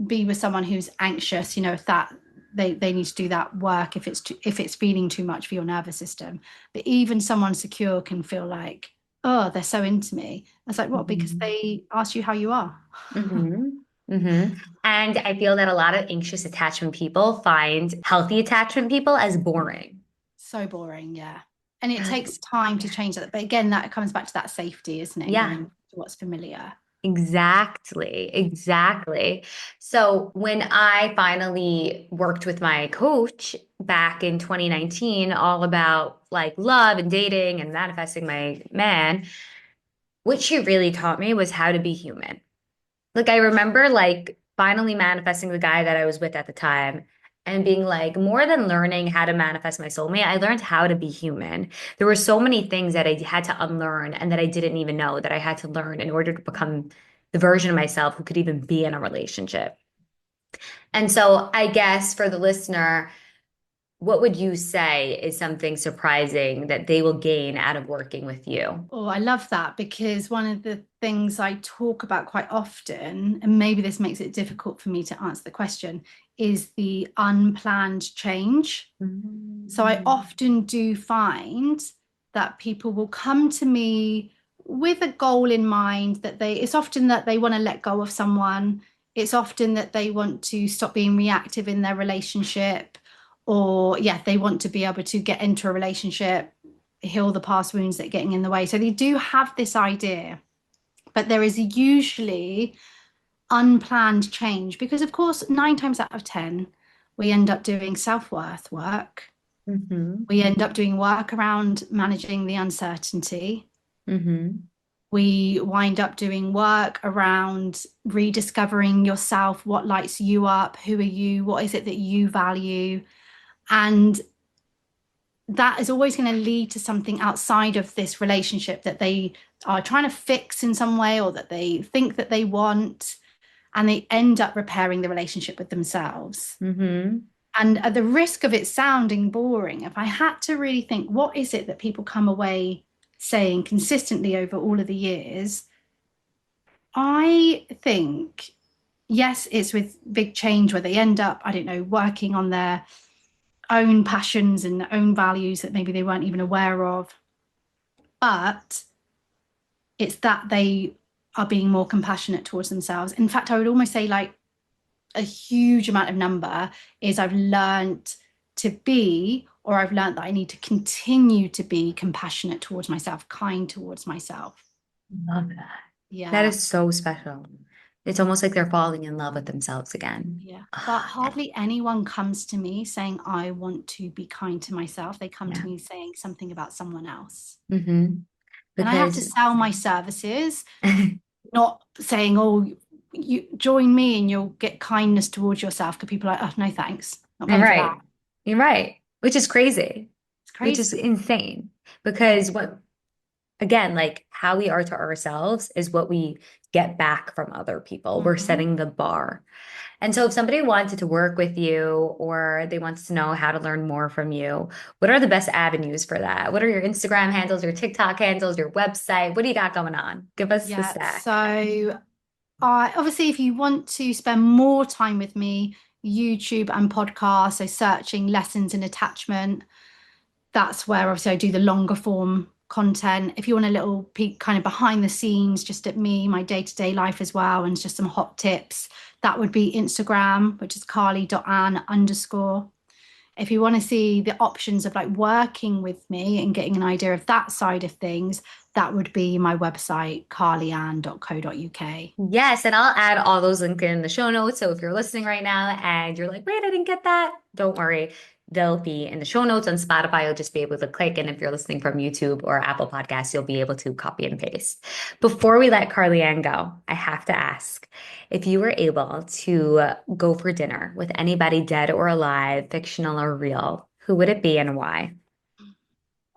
be with someone who's anxious, if that they need to do that work if it's feeling too much for your nervous system. But even someone secure can feel like, oh, they're so into me. It's like, what? Because Mm-hmm. they asked you how you are. Mm-hmm. Mm-hmm. And I feel that a lot of anxious attachment people find healthy attachment people as boring. So boring, yeah. And it They're like, takes time to yeah. change that. But again, that comes back to that safety, isn't it? And Yeah. going to what's familiar. Exactly, exactly. So when I finally worked with my coach back in 2019, all about like love and dating and manifesting my man, what she really taught me was how to be human. Like I remember like finally manifesting the guy that I was with at the time and being like, more than learning how to manifest my soulmate, I learned how to be human. There were so many things that I had to unlearn and that I didn't even know that I had to learn in order to become the version of myself who could even be in a relationship. And so I guess for the listener, what would you say is something surprising that they will gain out of working with you? Oh, I love that because one of the things I talk about quite often, and maybe this makes it difficult for me to answer the question, is the unplanned change. So I often do find that people will come to me with a goal in mind, that it's often that they want to let go of someone. It's often that they want to stop being reactive in their relationship, or they want to be able to get into a relationship, heal the past wounds that are getting in the way. So they do have this idea, but there is usually unplanned change, because of course 9 times out of 10 we end up doing self-worth work. We end up doing work around managing the uncertainty. We wind up doing work around rediscovering yourself, what lights you up, who are you, what is it that you value. And that is always going to lead to something outside of this relationship that they are trying to fix in some way, or that they think that they want, and they end up repairing the relationship with themselves. And at the risk of it sounding boring, if I had to really think, what is it that people come away saying consistently over all of the years, I think, yes, it's with big change where they end up, I don't know, working on their own passions and their own values that maybe they weren't even aware of. But it's that they are being more compassionate towards themselves. In fact, I would almost say like a huge amount of number is I've learned to be, or I've learned that I need to continue to be compassionate towards myself, kind towards myself. Love that. Yeah. That is so special. It's almost like they're falling in love with themselves again. Yeah. But hardly anyone comes to me saying, I want to be kind to myself. They come to me saying something about someone else. And I have to sell my services, not saying, oh, you join me and you'll get kindness towards yourself, because people are like, oh, no, thanks. Not paying for that. You're right. Which is crazy. It's crazy. Which is insane. Because again, like how we are to ourselves is what we get back from other people. We're setting the bar. And so if somebody wanted to work with you, or they wanted to know how to learn more from you, what are the best avenues for that? What are your Instagram handles, your TikTok handles, your website? What do you got going on? Give us the stack. So obviously, if you want to spend more time with me, YouTube and podcasts, so searching lessons in attachment, that's where obviously I do the longer form content. If you want a little peek kind of behind the scenes, just at me, my day-to-day life as well, and just some hot tips, that would be Instagram, which is carly.ann_. If you want to see the options of like working with me and getting an idea of that side of things, that would be my website, carlyann.co.uk. Yes, and I'll add all those links in the show notes. So if you're listening right now and you're like, wait, I didn't get that, don't worry. They'll be in the show notes on Spotify. You'll just be able to click. And if you're listening from YouTube or Apple Podcasts, you'll be able to copy and paste. Before we let Carly Ann go, I have to ask, if you were able to go for dinner with anybody dead or alive, fictional or real, who would it be and why?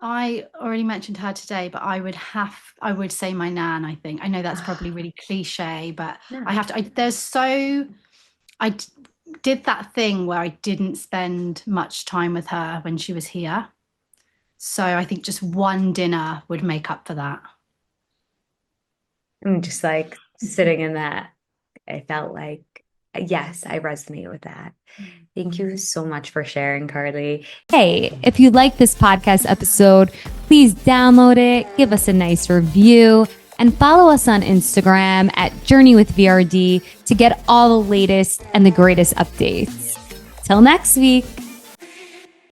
I already mentioned her today, but I would say my nan, I think. I know that's probably really cliche, but I have to, I did that thing where I didn't spend much time with her when she was here. So I think just one dinner would make up for that. I'm just like sitting in that. I felt like, yes, I resonate with that. Thank you so much for sharing, Carly. Hey, if you like this podcast episode, please download it, give us a nice review, and follow us on Instagram at JourneyWithVRD to get all the latest and the greatest updates. Till next week.